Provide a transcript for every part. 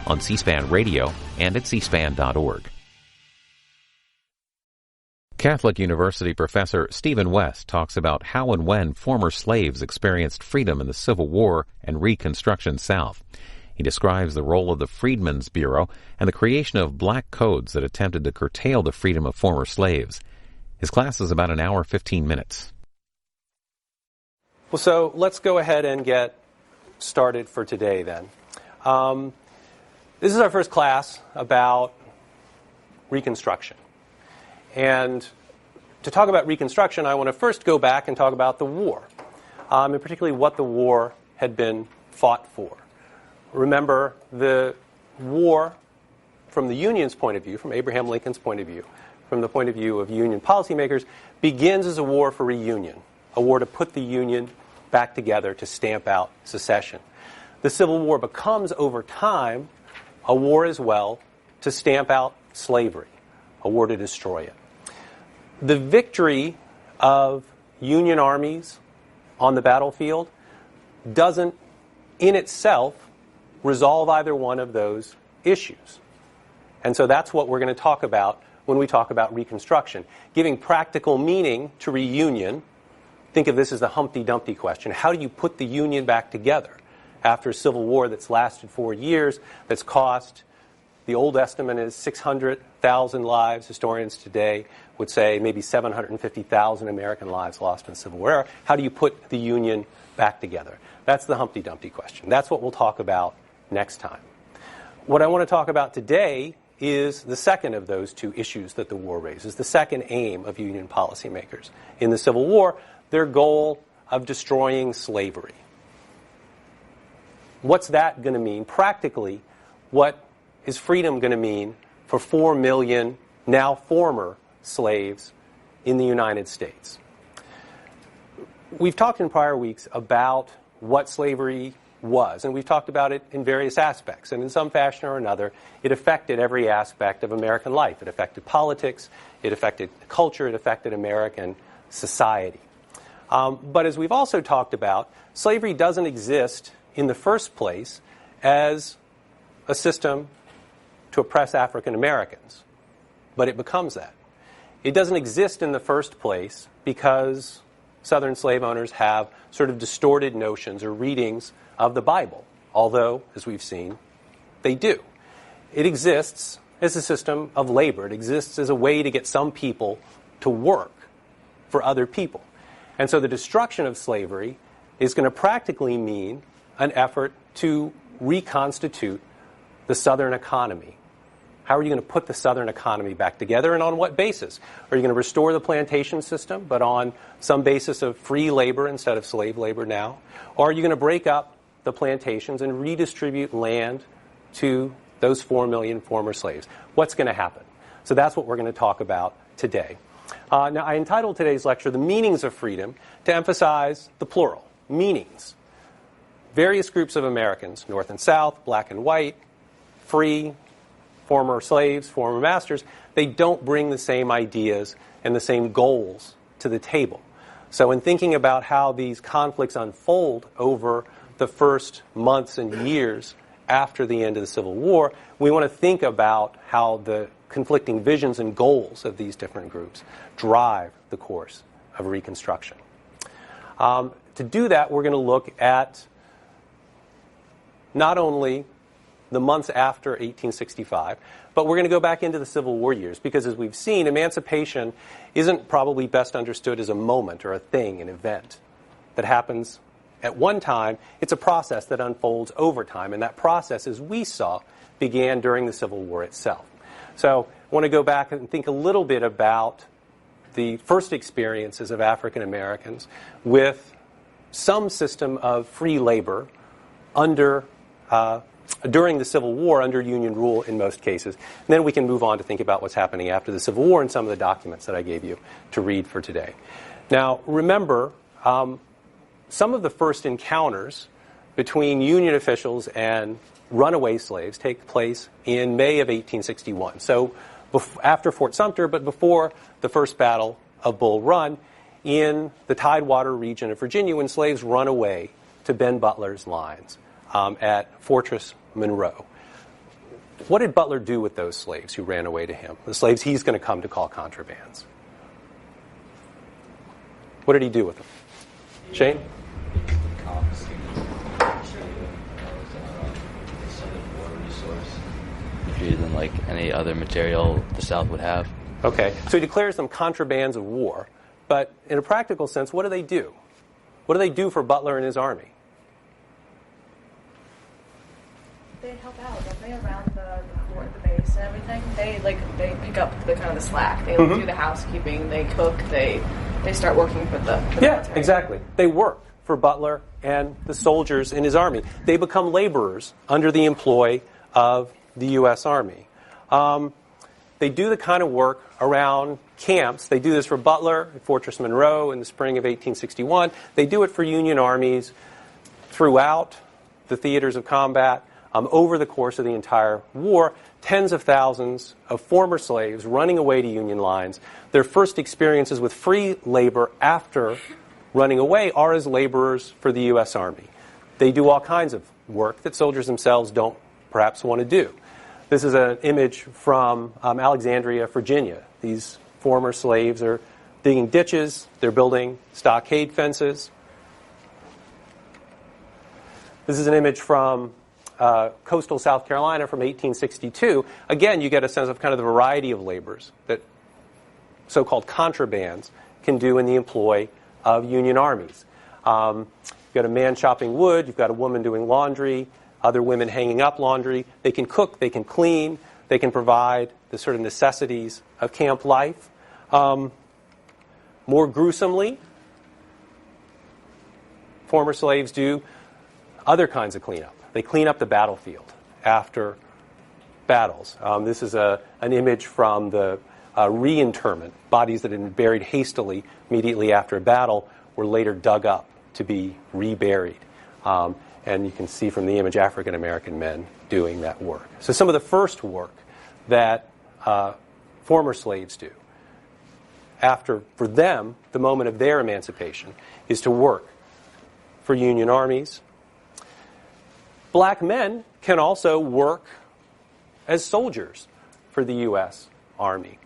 on C-SPAN Radio and at cspan.org. Catholic University professor Stephen West talks about how and when former slaves experienced freedom in the Civil War and Reconstruction South. He describes the role of the Freedmen's Bureau and the creation of black codes that attempted to curtail the freedom of former slaves. His class is about an hour, 15 minutes. Well, so let's go ahead and get started for today then. This is our first class about Reconstruction. And to talk about Reconstruction, I want to first go back and talk about the war, and particularly what the war had been fought for. Remember, the war, from the Union's point of view, from Abraham Lincoln's point of view, from the point of view of Union policymakers, begins as a war for reunion, a war to put the Union back together to stamp out secession. The Civil War becomes, over time, a war as well to stamp out slavery, a war to destroy it. The victory of Union armies on the battlefield doesn't, in itself, resolve either one of those issues. And so that's what we're going to talk about when we talk about Reconstruction. Giving practical meaning to reunion, think of this as the Humpty Dumpty question. How do you put the Union back together after a Civil War that's lasted 4 years, that's cost, the old estimate is 600,000 lives. Historians today would say maybe 750,000 American lives lost in the Civil War. How do you put the Union back together? That's the Humpty Dumpty question. That's what we'll talk about next time. What I want to talk about today is the second of those two issues that the war raises, the second aim of Union policymakers. In the Civil War, their goal of destroying slavery. What's that going to mean? Practically, what is freedom going to mean for 4 million now former slaves in the United States? We've talked in prior weeks about what slavery was, and we've talked about it in various aspects, and in some fashion or another, it affected every aspect of American life. It affected politics, it affected culture, it affected American society. But as we've also talked about, slavery doesn't exist in the first place as a system to oppress African Americans, but it becomes that. It doesn't exist in the first place because Southern slave owners have sort of distorted notions or readings of the Bible, although, as we've seen, they do. It exists as a system of labor. It exists as a way to get some people to work for other people. And so the destruction of slavery is going to practically mean an effort to reconstitute the Southern economy. How are you going to put the Southern economy back together, and on what basis? Are you going to restore the plantation system, but on some basis of free labor instead of slave labor now? Or are you going to break up the plantations and redistribute land to those 4 million former slaves? What's going to happen? So that's what we're going to talk about today. Now, I entitled today's lecture, The Meanings of Freedom, to emphasize the plural, meanings. Various groups of Americans, North and South, black and white, free, former slaves, former masters, they don't bring the same ideas and the same goals to the table. So in thinking about how these conflicts unfold over the first months and years after the end of the Civil War, we want to think about how the conflicting visions and goals of these different groups drive the course of Reconstruction. To do that, we're going to look at not only the months after 1865, but we're going to go back into the Civil War years, because as we've seen, emancipation isn't probably best understood as a moment or a thing, an event that happens at one time. It's a process that unfolds over time, and that process, as we saw, began during the Civil War itself. So I want to go back and think a little bit about the first experiences of African Americans with some system of free labor during the Civil War under Union rule in most cases. And then we can move on to think about what's happening after the Civil War and some of the documents that I gave you to read for today. Now, remember, some of the first encounters between Union officials and runaway slaves take place in May of 1861. So after Fort Sumter, but before the first battle of Bull Run in the Tidewater region of Virginia, when slaves run away to Ben Butler's lines at Fortress Monroe. What did Butler do with those slaves who ran away to him? The slaves he's going to come to call contrabands. What did he do with them? Shane? Treated them like any other material the South would have. Okay, so he declares them contrabands of war. But in a practical sense, what do they do? What do they do for Butler and his army? They help out, don't they, around the fort, the base, and everything. They pick up the kind of the slack. They do the housekeeping. They cook. They start working for the military. Exactly. They work for Butler and the soldiers in his army. They become laborers under the employ of the U.S. Army. They do the kind of work around camps. They do this for Butler at Fortress Monroe in the spring of 1861. They do it for Union armies throughout the theaters of combat over the course of the entire war. Tens of thousands of former slaves running away to Union lines. Their first experiences with free labor after running away are as laborers for the U.S. Army. They do all kinds of work that soldiers themselves don't perhaps want to do. This is an image from Alexandria, Virginia. These former slaves are digging ditches. They're building stockade fences. This is an image from coastal South Carolina from 1862. Again, you get a sense of kind of the variety of labors that so-called contrabands can do in the employ of Union armies. You've got a man chopping wood. You've got a woman doing laundry. Other women hanging up laundry. They can cook, they can clean, they can provide the sort of necessities of camp life. More gruesomely, former slaves do other kinds of cleanup. They clean up the battlefield after battles. This is an image from the reinterment. Bodies that had been buried hastily immediately after a battle were later dug up to be reburied. And you can see from the image African-American men doing that work. So some of the first work that former slaves do for them, the moment of their emancipation, is to work for Union armies. Black men can also work as soldiers for the U.S. Army.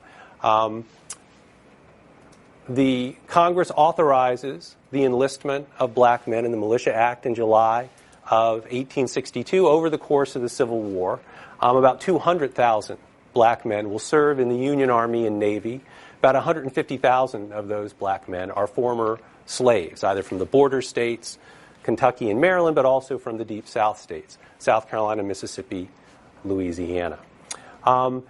The Congress authorizes the enlistment of black men in the Militia Act in July of 1862 over the course of the Civil War. About 200,000 black men will serve in the Union Army and Navy. About 150,000 of those black men are former slaves, either from the border states, Kentucky and Maryland, but also from the Deep South states, South Carolina, Mississippi, Louisiana. Some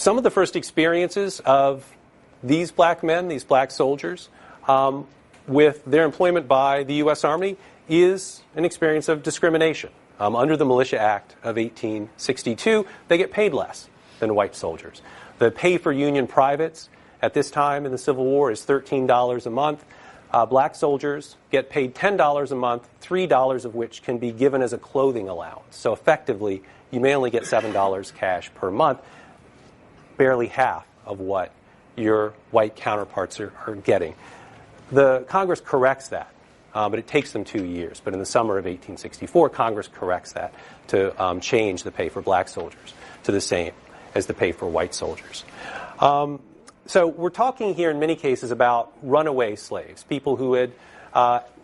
of the first experiences of these black men, these black soldiers, with their employment by the U.S. Army is an experience of discrimination. Under the Militia Act of 1862, they get paid less than white soldiers. The pay for Union privates at this time in the Civil War is $13 a month. Black soldiers get paid $10 a month, $3 of which can be given as a clothing allowance. So effectively, you may only get $7 cash per month, barely half of what your white counterparts are getting. The Congress corrects that, but it takes them 2 years. But in the summer of 1864, Congress corrects that to change the pay for black soldiers to the same as the pay for white soldiers. So we're talking here in many cases about runaway slaves, people who had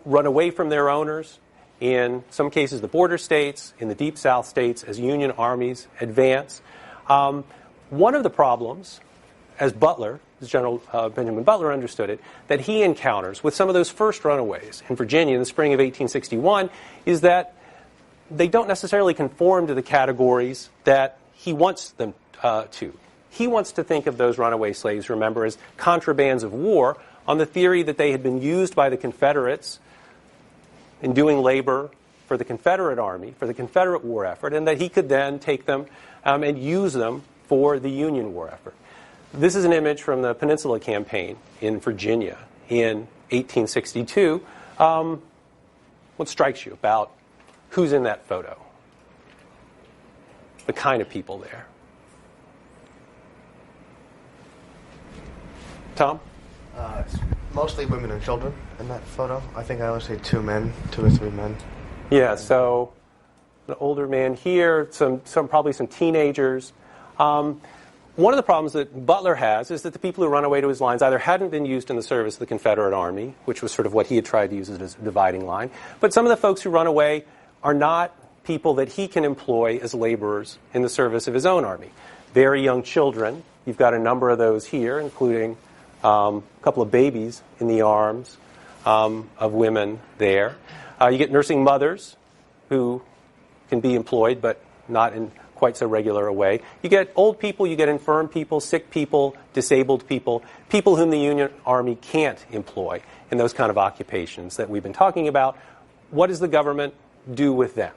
run away from their owners, in some cases the border states, in the Deep South states, as Union armies advance. One of the problems, as General Benjamin Butler understood it, that he encounters with some of those first runaways in Virginia in the spring of 1861 is that they don't necessarily conform to the categories that he wants them to. He wants to think of those runaway slaves, remember, as contrabands of war on the theory that they had been used by the Confederates in doing labor for the Confederate Army, for the Confederate war effort, and that he could then take them and use them for the Union war effort. This is an image from the Peninsula Campaign in Virginia in 1862. What strikes you about who's in that photo? The kind of people there. Tom? It's mostly women and children in that photo. I think I only see two or three men. Yeah, so an older man here, probably some teenagers. One of the problems that Butler has is that the people who run away to his lines either hadn't been used in the service of the Confederate Army, which was sort of what he had tried to use as a dividing line, but some of the folks who run away are not people that he can employ as laborers in the service of his own army. Very young children. You've got a number of those here, including a couple of babies in the arms of women there. You get nursing mothers who can be employed, but not in quite so regular a way. You get old people, you get infirm people, sick people, disabled people, people whom the Union Army can't employ in those kind of occupations that we've been talking about. What does the government do with them?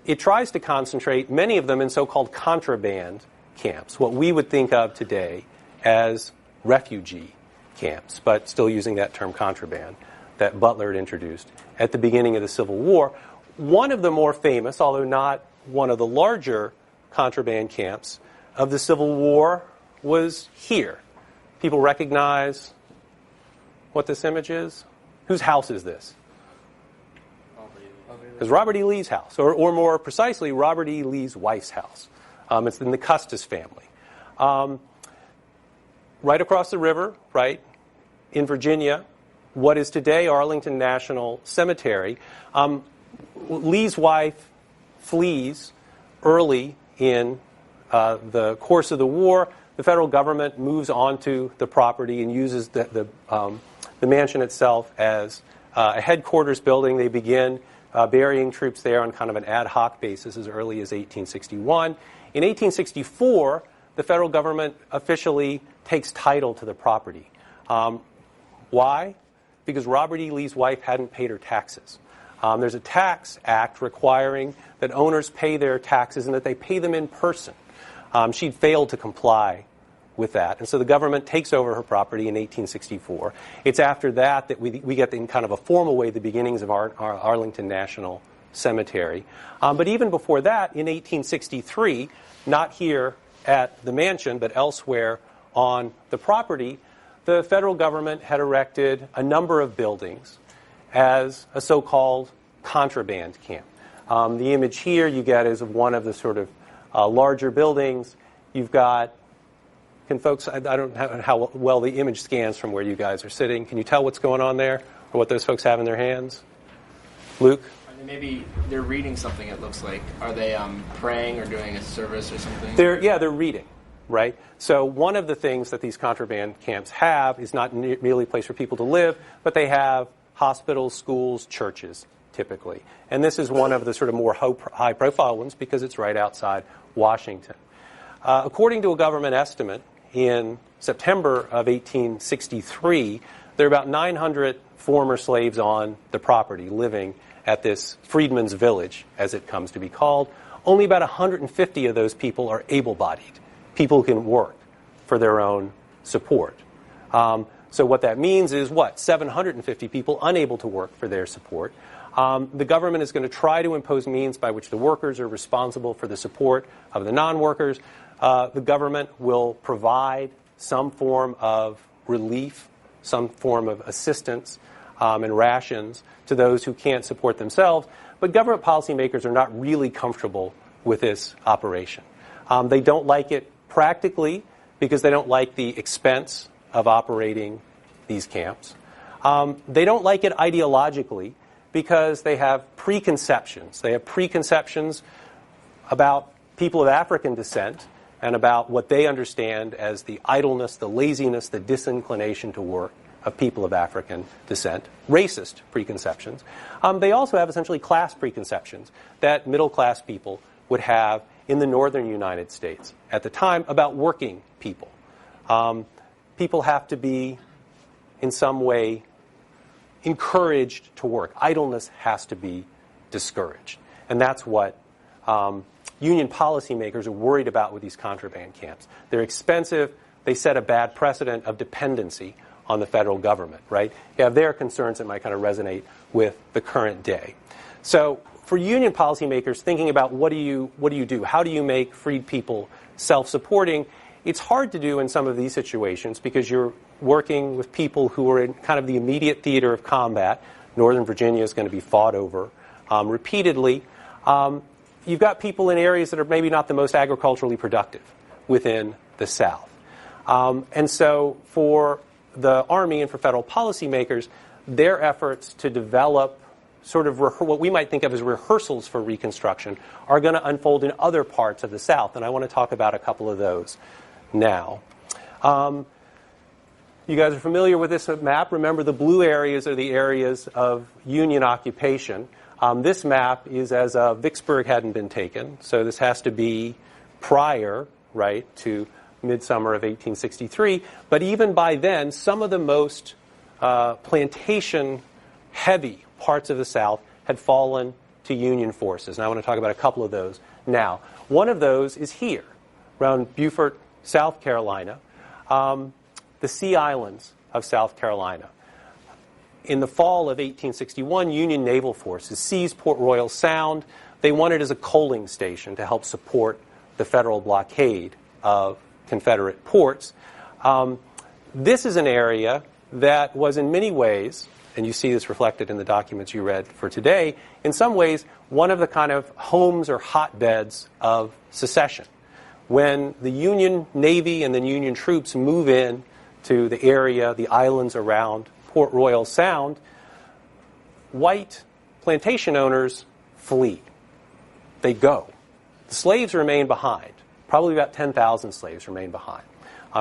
It tries to concentrate many of them in so-called contraband camps, what we would think of today as refugee camps, but still using that term contraband that Butler had introduced at the beginning of the Civil War. One of the more famous, although not one of the larger contraband camps of the Civil War, was here. People recognize what this image is? Whose house is this? It's Robert E. Lee's house, or more precisely, Robert E. Lee's wife's house. It's in the Custis family. Right across the river, right, in Virginia, what is today Arlington National Cemetery. Lee's wife flees early in the course of the war. The federal government moves onto the property and uses the mansion itself as a headquarters building. They begin burying troops there on kind of an ad hoc basis as early as 1861. In 1864, the federal government officially takes title to the property. Why? Because Robert E. Lee's wife hadn't paid her taxes. There's a tax act requiring that owners pay their taxes and that they pay them in person. She'd failed to comply with that, and so the government takes over her property in 1864. It's after that we get in kind of a formal way the beginnings of our Arlington National Cemetery. But even before that, in 1863, not here at the mansion, but elsewhere on the property, the federal government had erected a number of buildings as a so-called contraband camp. The image here you get is of one of the sort of larger buildings. You've got, can folks, I don't know how well the image scans from where you guys are sitting. Can you tell what's going on there or what those folks have in their hands? Luke? Maybe they're reading something, it looks like. Are they praying or doing a service or something? They're reading, right? So one of the things that these contraband camps have is not merely a place for people to live, but they have hospitals, schools, churches, typically. And this is one of the sort of more high-profile ones because it's right outside Washington. According to a government estimate, in September of 1863, there are about 900 former slaves on the property living at this Freedmen's Village, as it comes to be called. Only about 150 of those people are able-bodied. People who can work for their own support. So what that means is, 750 people unable to work for their support. The government is going to try to impose means by which the workers are responsible for the support of the non-workers. The government will provide some form of relief, some form of assistance and rations to those who can't support themselves. But government policymakers are not really comfortable with this operation. They don't like it practically because they don't like the expense of operating these camps. They don't like it ideologically because they have preconceptions. They have preconceptions about people of African descent and about what they understand as the idleness, the laziness, the disinclination to work of people of African descent, racist preconceptions. They also have essentially class preconceptions that middle-class people would have in the northern United States at the time about working people. People have to be, in some way, encouraged to work. Idleness has to be discouraged. And that's what union policymakers are worried about with these contraband camps. They're expensive. They set a bad precedent of dependency on the federal government, right? You have their concerns that might kind of resonate with the current day. So for union policymakers thinking about what do you do? How do you make freed people self-supporting? It's hard to do in some of these situations because you're working with people who are in kind of the immediate theater of combat. Northern Virginia is going to be fought over repeatedly. You've got people in areas that are maybe not the most agriculturally productive within the South. And so for the Army and for federal policymakers, their efforts to develop sort of what we might think of as rehearsals for Reconstruction are going to unfold in other parts of the South. And I want to talk about a couple of those now. You guys are familiar with this map. Remember, the blue areas are the areas of Union occupation. This map is as Vicksburg hadn't been taken, so this has to be prior, right, to midsummer of 1863. But even by then, some of the most plantation-heavy parts of the South had fallen to Union forces. And I want to talk about a couple of those now. One of those is here, around Beaufort, South Carolina, the Sea Islands of South Carolina. In the fall of 1861, Union naval forces seized Port Royal Sound. They wanted it as a coaling station to help support the federal blockade of Confederate ports. This is an area that was in many ways, and you see this reflected in the documents you read for today, in some ways one of the kind of homes or hotbeds of secession. When the Union Navy and the Union troops move in to the area, the islands around Port Royal Sound, white plantation owners flee. They go. The slaves remain behind. Probably about 10,000 slaves remain behind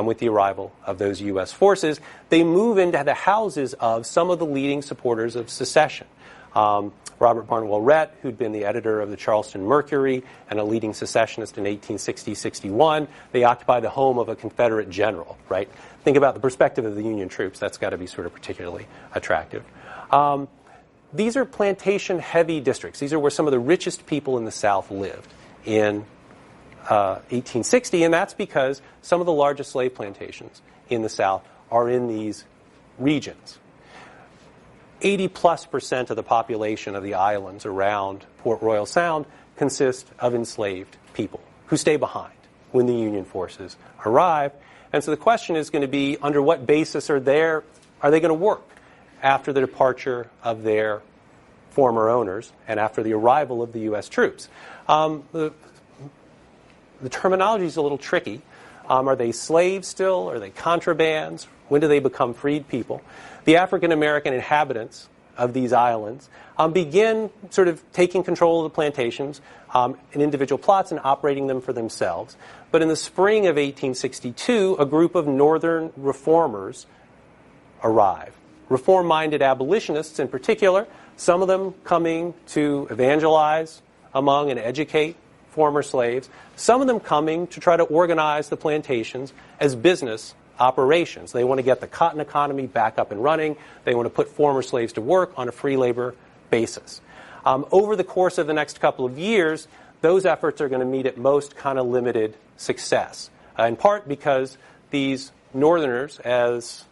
with the arrival of those U.S. forces. They move into the houses of some of the leading supporters of secession. Robert Barnwell Rhett, who'd been the editor of the Charleston Mercury and a leading secessionist in 1860-61, they occupy the home of a Confederate general, right? Think about the perspective of the Union troops. That's got to be sort of particularly attractive. These are plantation-heavy districts. These are where some of the richest people in the South lived in 1860, and that's because some of the largest slave plantations in the South are in these regions. 80+% of the population of the islands around Port Royal Sound consist of enslaved people who stay behind when the Union forces arrive. And so the question is going to be, under what basis are they going to work after the departure of their former owners and after the arrival of the U.S. troops? The terminology is a little tricky. Are they slaves still? Are they contrabands? When do they become freed people? The African American inhabitants of these islands begin sort of taking control of the plantations in individual plots and operating them for themselves. But in the spring of 1862, a group of Northern reformers arrive. Reform-minded abolitionists in particular, some of them coming to evangelize among and educate former slaves, some of them coming to try to organize the plantations as business operations. They want to get the cotton economy back up and running. They want to put former slaves to work on a free labor basis. Over the course of the next couple of years, those efforts are going to meet at most kind of limited success, in part because these Northerners, as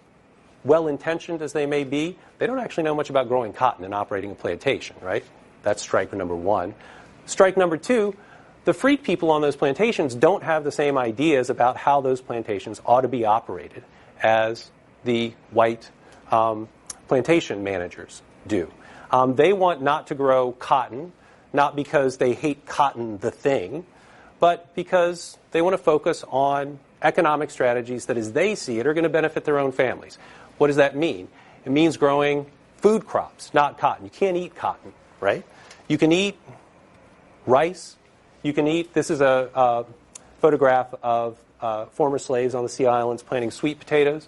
well-intentioned as they may be, they don't actually know much about growing cotton and operating a plantation, right? That's strike number one. Strike number two, the freed people on those plantations don't have the same ideas about how those plantations ought to be operated as the white plantation managers do. They want not to grow cotton, not because they hate cotton the thing, but because they want to focus on economic strategies that, as they see it, are going to benefit their own families. What does that mean? It means growing food crops, not cotton. You can't eat cotton, right? You can eat rice. You can eat, this is a photograph of former slaves on the Sea Islands planting sweet potatoes.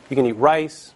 You can eat rice.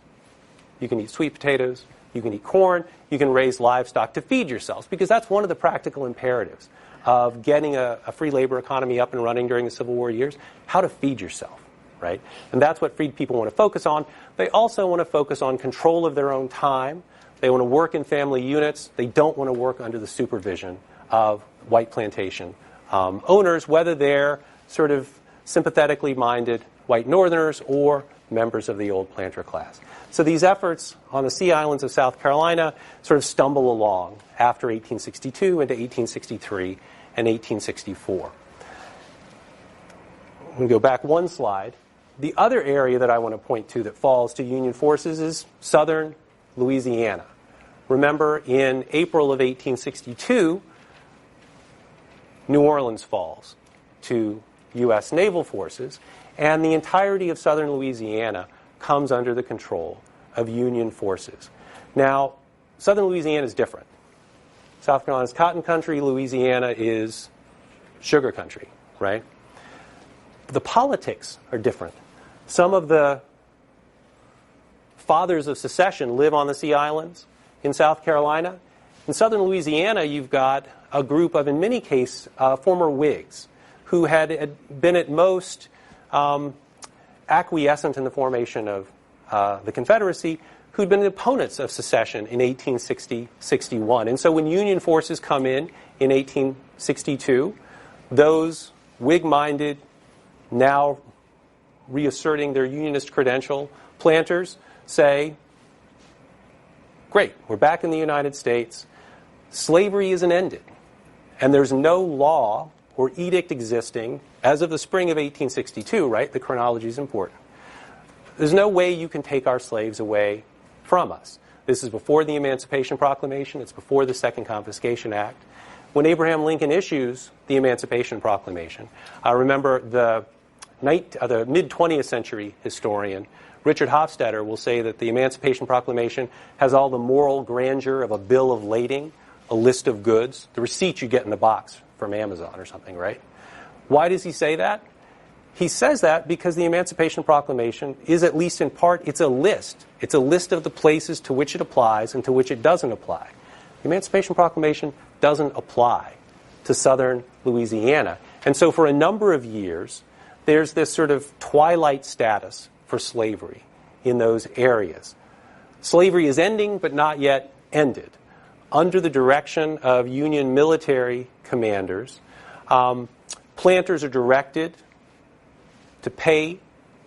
You can eat sweet potatoes. You can eat corn. You can raise livestock to feed yourselves, because that's one of the practical imperatives of getting a free labor economy up and running during the Civil War years, how to feed yourself, right? And that's what freed people want to focus on. They also want to focus on control of their own time. They want to work in family units. They don't want to work under the supervision of white plantation owners, whether they're sort of sympathetically minded white Northerners or members of the old planter class. So these efforts on the Sea Islands of South Carolina sort of stumble along after 1862 into 1863 and 1864. I'm going to go back one slide. The other area that I want to point to that falls to Union forces is southern Louisiana. Remember, in April of 1862, New Orleans falls to U.S. naval forces, and the entirety of southern Louisiana comes under the control of Union forces. Now, southern Louisiana is different. South Carolina's cotton country, Louisiana is sugar country, right? The politics are different. Some of the fathers of secession live on the Sea Islands in South Carolina. In southern Louisiana, you've got a group of, in many cases, former Whigs who had been at most acquiescent in the formation of the Confederacy, who'd been opponents of secession in 1860-61. And so when Union forces come in 1862, those Whig-minded, now reasserting their Unionist credential, planters say, great, we're back in the United States. Slavery isn't ended. And there's no law or edict existing as of the spring of 1862, right? The chronology is important. There's no way you can take our slaves away from us. This is before the Emancipation Proclamation. It's before the Second Confiscation Act. When Abraham Lincoln issues the Emancipation Proclamation, I remember the mid-20th century historian Richard Hofstadter will say that the Emancipation Proclamation has all the moral grandeur of a bill of lading, a list of goods, the receipt you get in the box from Amazon or something, right? Why does he say that? He says that because the Emancipation Proclamation is, at least in part, it's a list. It's a list of the places to which it applies and to which it doesn't apply. The Emancipation Proclamation doesn't apply to southern Louisiana. And so for a number of years, there's this sort of twilight status for slavery in those areas. Slavery is ending, but not yet ended. Under the direction of Union military commanders, planters are directed to pay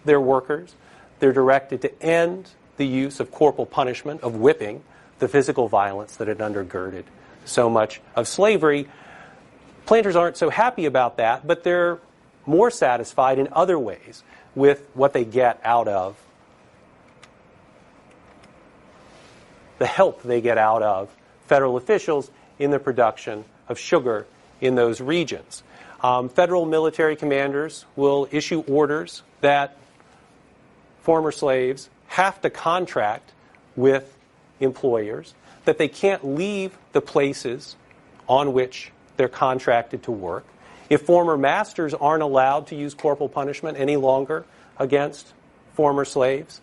their workers. They're directed to end the use of corporal punishment, of whipping, the physical violence that had undergirded so much of slavery. Planters aren't so happy about that, but they're more satisfied in other ways with what they get out of the help they get out of federal officials in the production of sugar in those regions. Federal military commanders will issue orders that former slaves have to contract with employers, that they can't leave the places on which they're contracted to work. If former masters aren't allowed to use corporal punishment any longer against former slaves,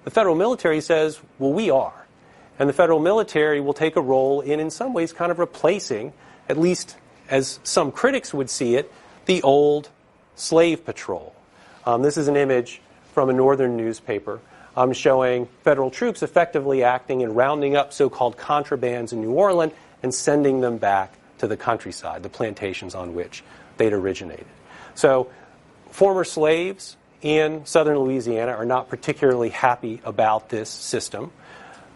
the federal military says, well, we are. And the federal military will take a role in some ways, kind of replacing, at least as some critics would see it, the old slave patrol. This is an image from a northern newspaper showing federal troops effectively acting and rounding up so-called contrabands in New Orleans and sending them back to the countryside, the plantations on which they'd originated. So former slaves in southern Louisiana are not particularly happy about this system.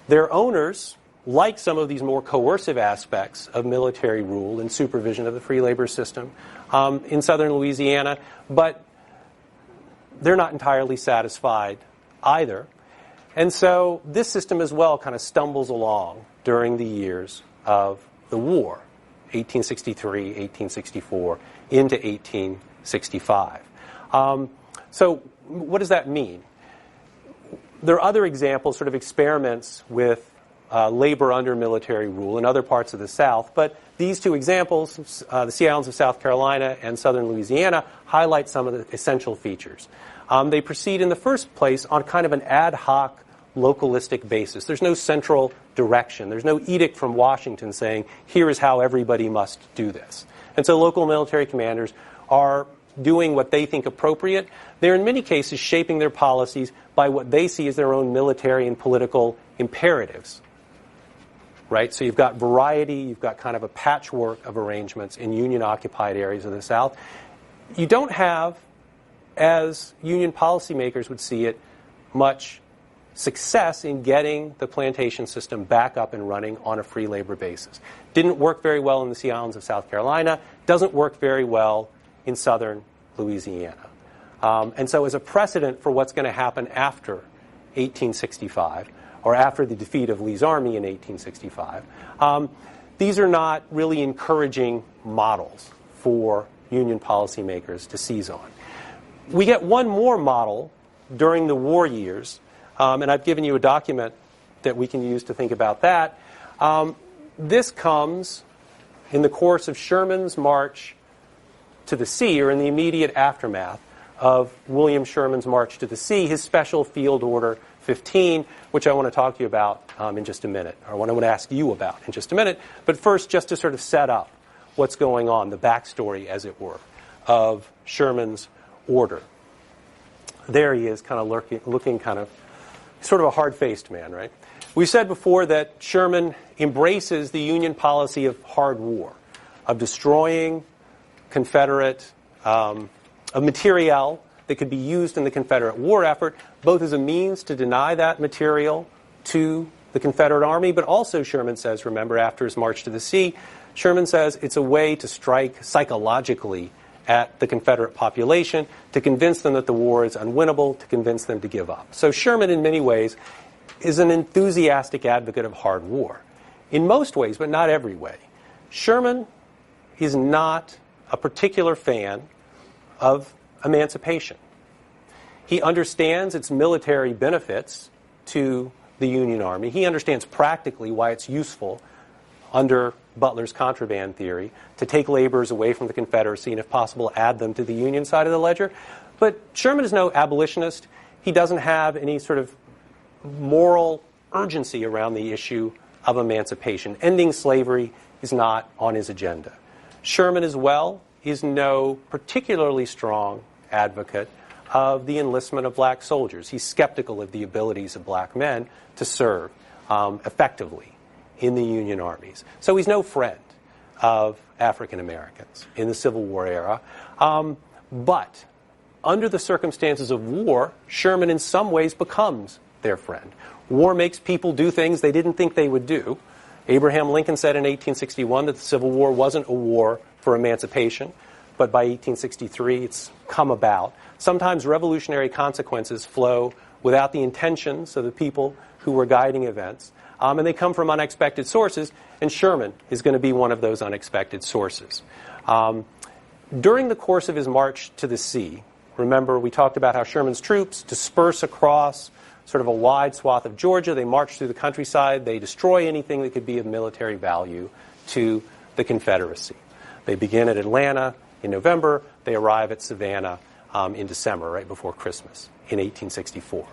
Their owners like some of these more coercive aspects of military rule and supervision of the free labor system in southern Louisiana, but they're not entirely satisfied either. And so this system as well kind of stumbles along during the years of the war, 1863, 1864, into 1865. So what does that mean? There are other examples, sort of experiments with labor under military rule in other parts of the South, but these two examples, the Sea Islands of South Carolina and southern Louisiana, highlight some of the essential features. They proceed in the first place on kind of an ad hoc, localistic basis. There's no central direction. There's no edict from Washington saying, here is how everybody must do this. And so local military commanders are doing what they think appropriate. They're in many cases shaping their policies by what they see as their own military and political imperatives. Right? So you've got variety, you've got kind of a patchwork of arrangements in Union-occupied areas of the South. You don't have, as Union policymakers would see it, much success in getting the plantation system back up and running on a free labor basis. Didn't work very well in the Sea Islands of South Carolina, doesn't work very well in southern Louisiana. And so as a precedent for what's going to happen after 1865, or after the defeat of Lee's army in 1865, these are not really encouraging models for Union policymakers to seize on. We get one more model during the war years, and I've given you a document that we can use to think about that. This comes in the course of Sherman's march to the sea, or in the immediate aftermath of William Sherman's march to the sea, his Special Field Order 15, which I want to talk to you about in just a minute, or what I want to ask you about in just a minute. But first, just to sort of set up what's going on, the backstory, as it were, of Sherman's order. There he is, kind of looking kind of sort of a hard-faced man, right? We said before that Sherman embraces the Union policy of hard war, of destroying Confederate materiel that could be used in the Confederate war effort, both as a means to deny that material to the Confederate Army, but also, Sherman says, remember, after his march to the sea, Sherman says it's a way to strike psychologically at the Confederate population, to convince them that the war is unwinnable, to convince them to give up. So Sherman, in many ways, is an enthusiastic advocate of hard war. In most ways, but not every way. Sherman is not a particular fan of emancipation. He understands its military benefits to the Union Army. He understands practically why it's useful under Butler's contraband theory to take laborers away from the Confederacy and, if possible, add them to the Union side of the ledger. But Sherman is no abolitionist. He doesn't have any sort of moral urgency around the issue of emancipation. Ending slavery is not on his agenda. Sherman, as well, is no particularly strong advocate of the enlistment of black soldiers. He's skeptical of the abilities of black men to serve effectively in the Union armies. So he's no friend of African Americans in the Civil War era. But under the circumstances of war, Sherman in some ways becomes their friend. War makes people do things they didn't think they would do. Abraham Lincoln said in 1861 that the Civil War wasn't a war for emancipation, but by 1863 it's come about. Sometimes revolutionary consequences flow without the intentions of the people who were guiding events, and they come from unexpected sources, and Sherman is going to be one of those unexpected sources. During the course of his march to the sea, remember we talked about how Sherman's troops disperse across sort of a wide swath of Georgia. They march through the countryside. They destroy anything that could be of military value to the Confederacy. They begin at Atlanta in November. They arrive at Savannah in December, right before Christmas in 1864.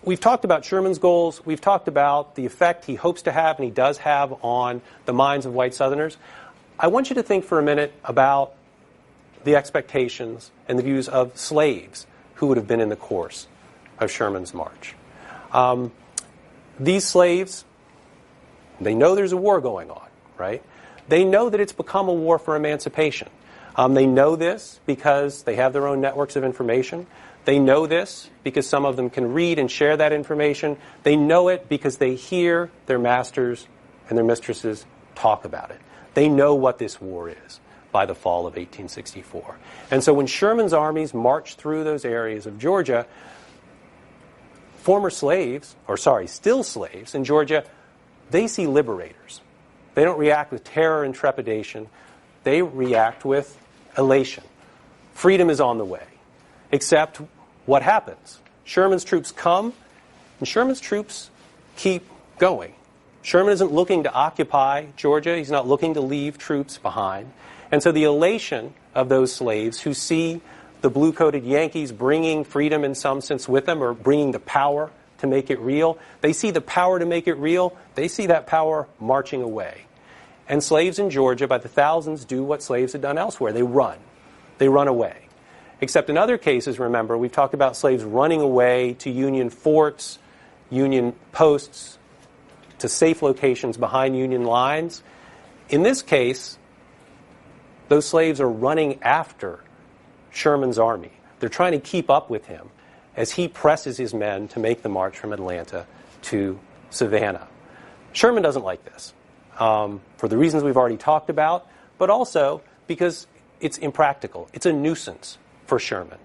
We've talked about Sherman's goals. We've talked about the effect he hopes to have and he does have on the minds of white Southerners. I want you to think for a minute about the expectations and the views of slaves who would have been in the course of Sherman's march. These slaves, they know there's a war going on, right? They know that it's become a war for emancipation. They know this because they have their own networks of information. They know this because some of them can read and share that information. They know it because they hear their masters and their mistresses talk about it. They know what this war is by the fall of 1864. And so when Sherman's armies march through those areas of Georgia, still slaves in Georgia, they see liberators. They don't react with terror and trepidation. They react with elation. Freedom is on the way. Except what happens? Sherman's troops come, and Sherman's troops keep going. Sherman isn't looking to occupy Georgia. He's not looking to leave troops behind. And so the elation of those slaves who see the blue-coated Yankees bringing freedom in some sense with them, or bringing the power to make it real, they see the power to make it real. They see that power marching away. And slaves in Georgia, by the thousands, do what slaves had done elsewhere. They run. They run away. Except in other cases, remember, we've talked about slaves running away to Union forts, Union posts, to safe locations behind Union lines. In this case, those slaves are running after Sherman's army. They're trying to keep up with him as he presses his men to make the march from Atlanta to Savannah. Sherman doesn't like this for the reasons we've already talked about, but also because it's impractical. It's a nuisance for Sherman.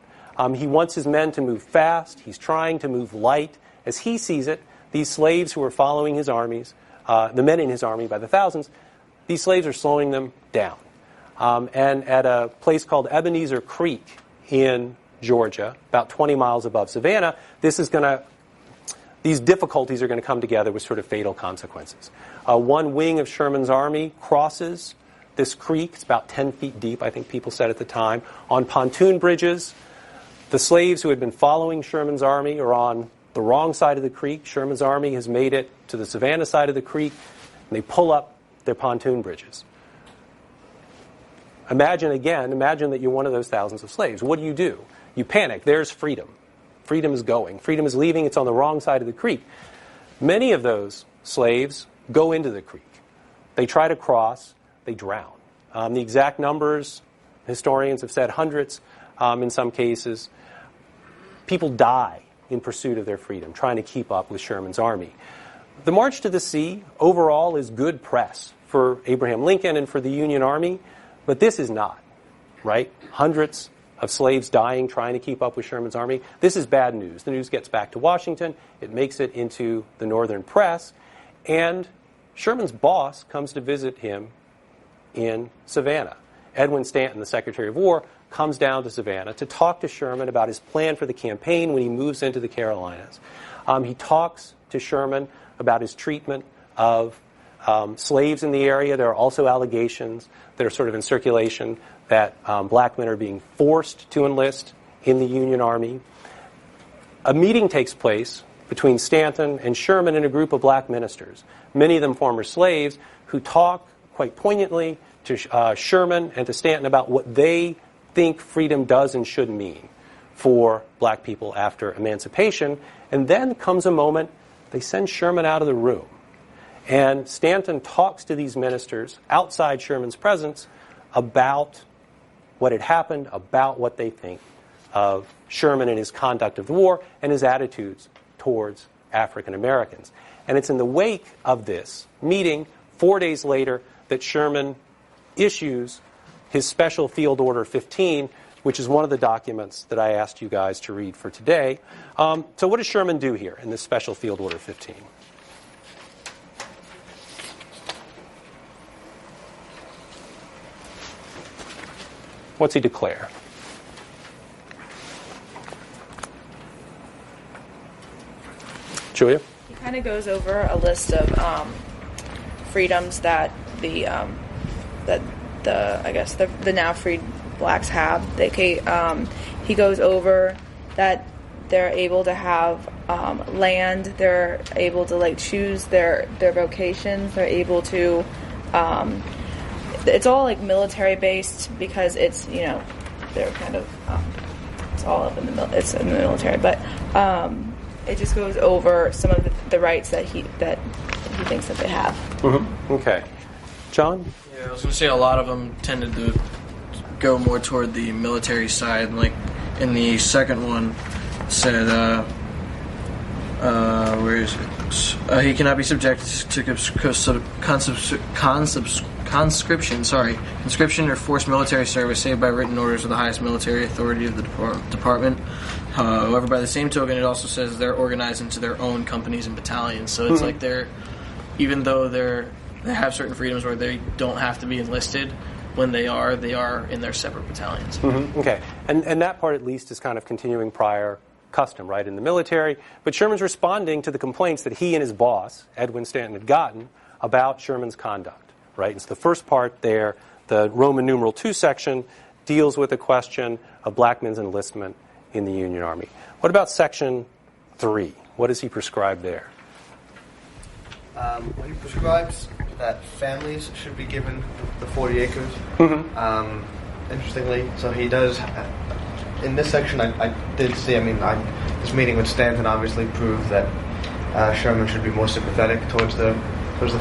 He wants his men to move fast. He's trying to move light. As he sees it, these slaves who are following his armies, the men in his army by the thousands, these slaves are slowing them down. And at a place called Ebenezer Creek in Georgia, about 20 miles above Savannah, these difficulties are going to come together with sort of fatal consequences. One wing of Sherman's army crosses this creek. It's about 10 feet deep, I think people said at the time, on pontoon bridges. The slaves who had been following Sherman's army are on the wrong side of the creek. Sherman's army has made it to the Savannah side of the creek, and they pull up their pontoon bridges. Imagine that you're one of those thousands of slaves. What do? You panic. There's freedom. Freedom is going. Freedom is leaving. It's on the wrong side of the creek. Many of those slaves go into the creek. They try to cross. They drown. The exact numbers, historians have said hundreds in some cases. People die in pursuit of their freedom, trying to keep up with Sherman's army. The March to the Sea overall is good press for Abraham Lincoln and for the Union Army, but this is not, right? Hundreds of slaves dying trying to keep up with Sherman's army. This is bad news. The news gets back to Washington. It makes it into the northern press, and Sherman's boss comes to visit him in Savannah. Edwin Stanton, the Secretary of War, comes down to Savannah to talk to Sherman about his plan for the campaign when he moves into the Carolinas. He talks to Sherman about his treatment of slaves in the area. There are also allegations that are sort of in circulation that black men are being forced to enlist in the Union Army. A meeting takes place between Stanton and Sherman and a group of black ministers, many of them former slaves, who talk quite poignantly to Sherman and to Stanton about what they think freedom does and should mean for black people after emancipation. And then comes a moment, they send Sherman out of the room. And Stanton talks to these ministers outside Sherman's presence about what had happened, about what they think of Sherman and his conduct of the war and his attitudes towards African Americans. And it's in the wake of this meeting, 4 days later, that Sherman issues his Special Field Order 15, which is one of the documents that I asked you guys to read for today. So what does Sherman do here in this Special Field Order 15? What's he declare? Julia? He kind of goes over a list of freedoms that the now freed blacks have. He goes over that they're able to have land. They're able to choose their vocations. They're able to. It's all military based because it's they're kind of it's all up in the it's in the military, but it just goes over some of the rights that he thinks that they have. Mm-hmm. Okay, John. Yeah, I was going to say a lot of them tended to go more toward the military side. Like in the second one, said where is it? He cannot be subjected to conscription or forced military service save by written orders of the highest military authority of the department. However, by the same token, it also says they're organized into their own companies and battalions. So it's like even though they have certain freedoms where they don't have to be enlisted, when they are in their separate battalions. Mm-hmm. Okay, and that part at least is kind of continuing prior custom, right, in the military. But Sherman's responding to the complaints that he and his boss, Edwin Stanton, had gotten about Sherman's conduct, right? And so the first part there, the Roman numeral II section, deals with the question of black men's enlistment in the Union Army. What about section 3? What does he prescribe there? He prescribes that families should be given the 40 acres. Mm-hmm. Interestingly, so he does. In this section, I did see. This meeting with Stanton obviously proved that Sherman should be more sympathetic towards the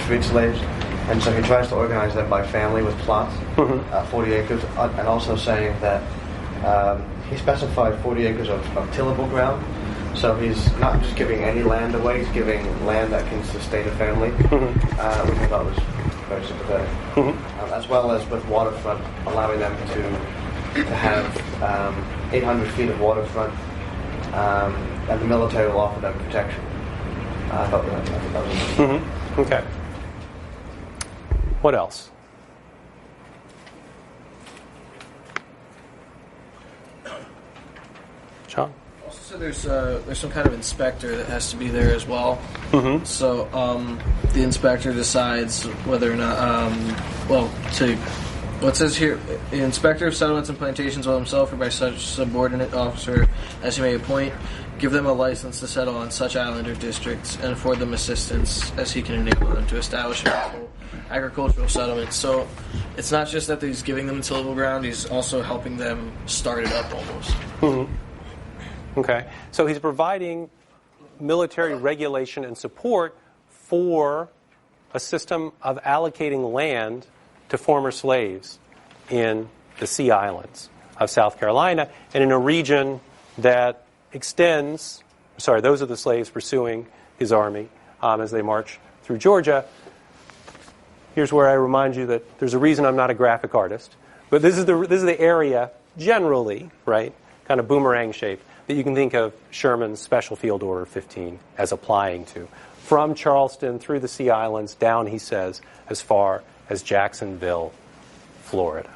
freed slaves, and so he tries to organize them by family with plots, 40 acres, and also saying that he specified 40 acres of tillable ground. So he's not just giving any land away, he's giving land that can sustain a family, which I thought was very sympathetic. As well as with waterfront, allowing them to have 800 feet of waterfront, and the military will offer them protection. I thought that was interesting. Okay. What else? Sean? So there's some kind of inspector that has to be there as well. Mm-hmm. So the inspector decides whether or not, what says here, the inspector of settlements and plantations will himself or by such subordinate officer as he may appoint, give them a license to settle on such island or districts and afford them assistance as he can enable them to establish agricultural settlements. So it's not just that he's giving them tillable ground, he's also helping them start it up almost. Mm-hmm. Okay. So he's providing military regulation and support for a system of allocating land to former slaves in the Sea Islands of South Carolina and in a region that extends, those are the slaves pursuing his army as they march through Georgia. Here's where I remind you that there's a reason I'm not a graphic artist, but this is the area generally, right, kind of boomerang shape, that you can think of Sherman's Special Field Order 15 as applying to. From Charleston through the Sea Islands down, he says, as far as Jacksonville, Florida.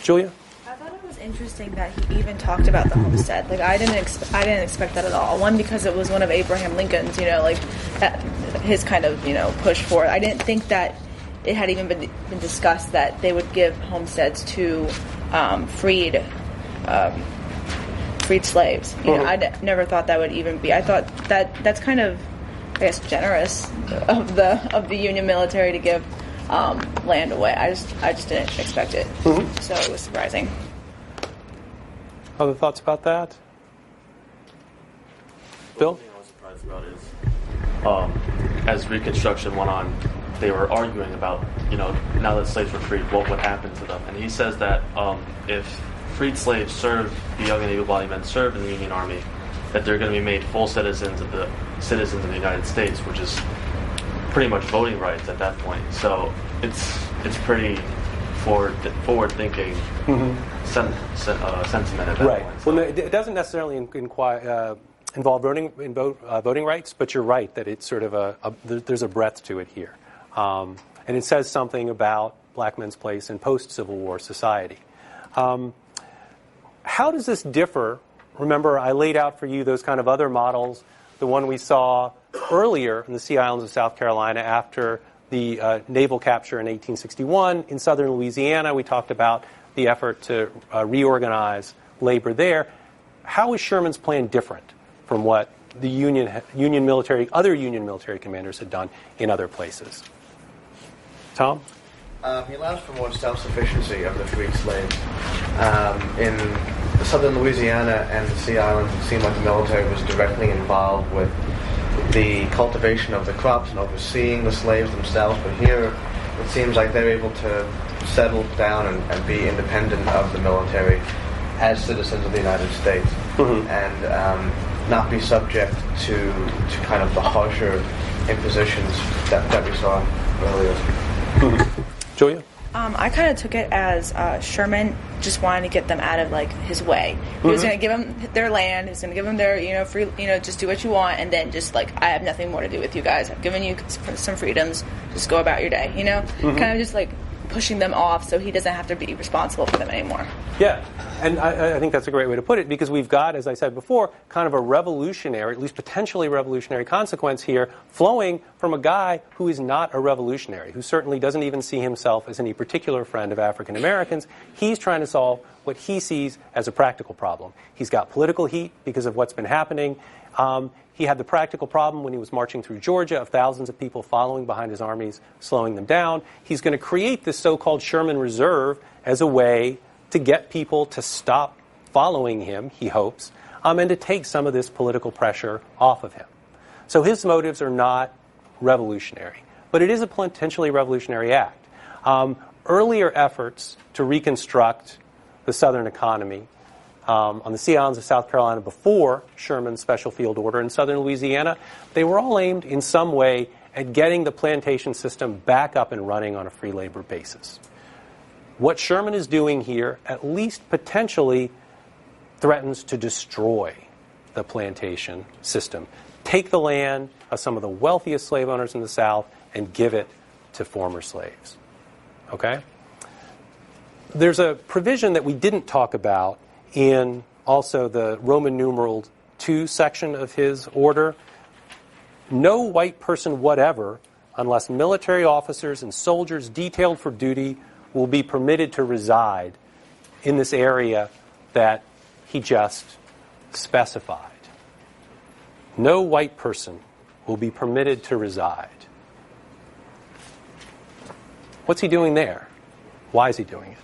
Julia? I thought it was interesting that he even talked about the homestead. Like I didn't expect that at all. One, because it was one of Abraham Lincoln's, his kind of, push for it. I didn't think that it had even been discussed that they would give homesteads to freed slaves. I never thought that would even be. I thought that's kind of, I guess, generous of the Union military to give land away. I just didn't expect it, so it was surprising. Other thoughts about that? Bill? The thing I was surprised about is, as Reconstruction went on, they were arguing about, now that slaves were freed, what would happen to them. And he says that if freed slaves served, the young and able-bodied men served in the Union Army, that they're going to be made full citizens of the United States, which is pretty much voting rights at that point. So it's pretty forward-thinking sentiment at that point. So. Well, it doesn't necessarily involve voting rights, but you're right that it's sort of there's a breadth to it here, and it says something about black men's place in post-Civil War society. How does this differ? Remember, I laid out for you those kind of other models, the one we saw earlier in the Sea Islands of South Carolina after the naval capture in 1861. In southern Louisiana, we talked about the effort to reorganize labor there. How is Sherman's plan different from what the other Union military commanders had done in other places? Tom? He allows for more self-sufficiency of the freed slaves. In southern Louisiana and the Sea Islands, it seemed like the military was directly involved with the cultivation of the crops and overseeing the slaves themselves. But here, it seems like they're able to settle down and be independent of the military as citizens of the United States, and not be subject to kind of the harsher impositions that we saw earlier. Julia? I kind of took it as Sherman just wanted to get them out of his way. He was going to give them their land. He's going to give them their free, just do what you want, and then just I have nothing more to do with you guys. I've given you some freedoms. Just go about your day. Kind of just pushing them off so he doesn't have to be responsible for them anymore. Yeah, and I think that's a great way to put it, because we've got, as I said before, kind of a revolutionary, at least potentially revolutionary consequence here flowing from a guy who is not a revolutionary, who certainly doesn't even see himself as any particular friend of African Americans. He's trying to solve what he sees as a practical problem. He's got political heat because of what's been happening. He had the practical problem when he was marching through Georgia of thousands of people following behind his armies, slowing them down. He's going to create this so-called Sherman Reserve as a way to get people to stop following him, he hopes, and to take some of this political pressure off of him. So his motives are not revolutionary, but it is a potentially revolutionary act. Earlier efforts to reconstruct the Southern economy on the Sea Islands of South Carolina before Sherman's Special Field Order in southern Louisiana, they were all aimed in some way at getting the plantation system back up and running on a free labor basis. What Sherman is doing here, at least potentially, threatens to destroy the plantation system. Take the land of some of the wealthiest slave owners in the South and give it to former slaves. Okay? There's a provision that we didn't talk about in also the Roman numeral II section of his order. No white person whatever, unless military officers and soldiers detailed for duty, will be permitted to reside in this area that he just specified. No white person will be permitted to reside. What's he doing there? Why is he doing it?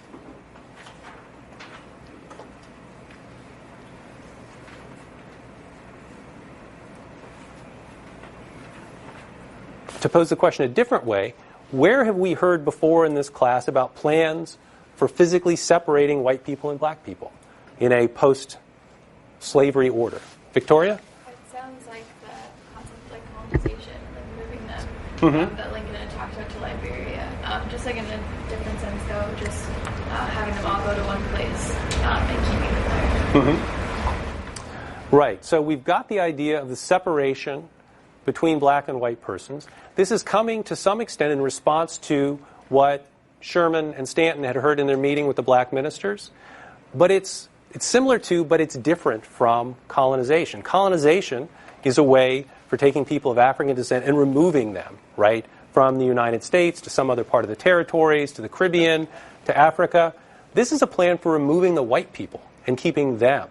To pose the question a different way, where have we heard before in this class about plans for physically separating white people and black people in a post-slavery order? Victoria? It sounds like the concept of like colonization, like moving them that Lincoln had talked about to Liberia. Just like in a different sense, though, just having them all go to one place and keeping it there. Right. So we've got the idea of the separation between black and white persons. This is coming to some extent in response to what Sherman and Stanton had heard in their meeting with the black ministers. But it's similar to, but it's different from colonization. Colonization is a way for taking people of African descent and removing them, right, from the United States to some other part of the territories, to the Caribbean, to Africa. This is a plan for removing the white people and keeping them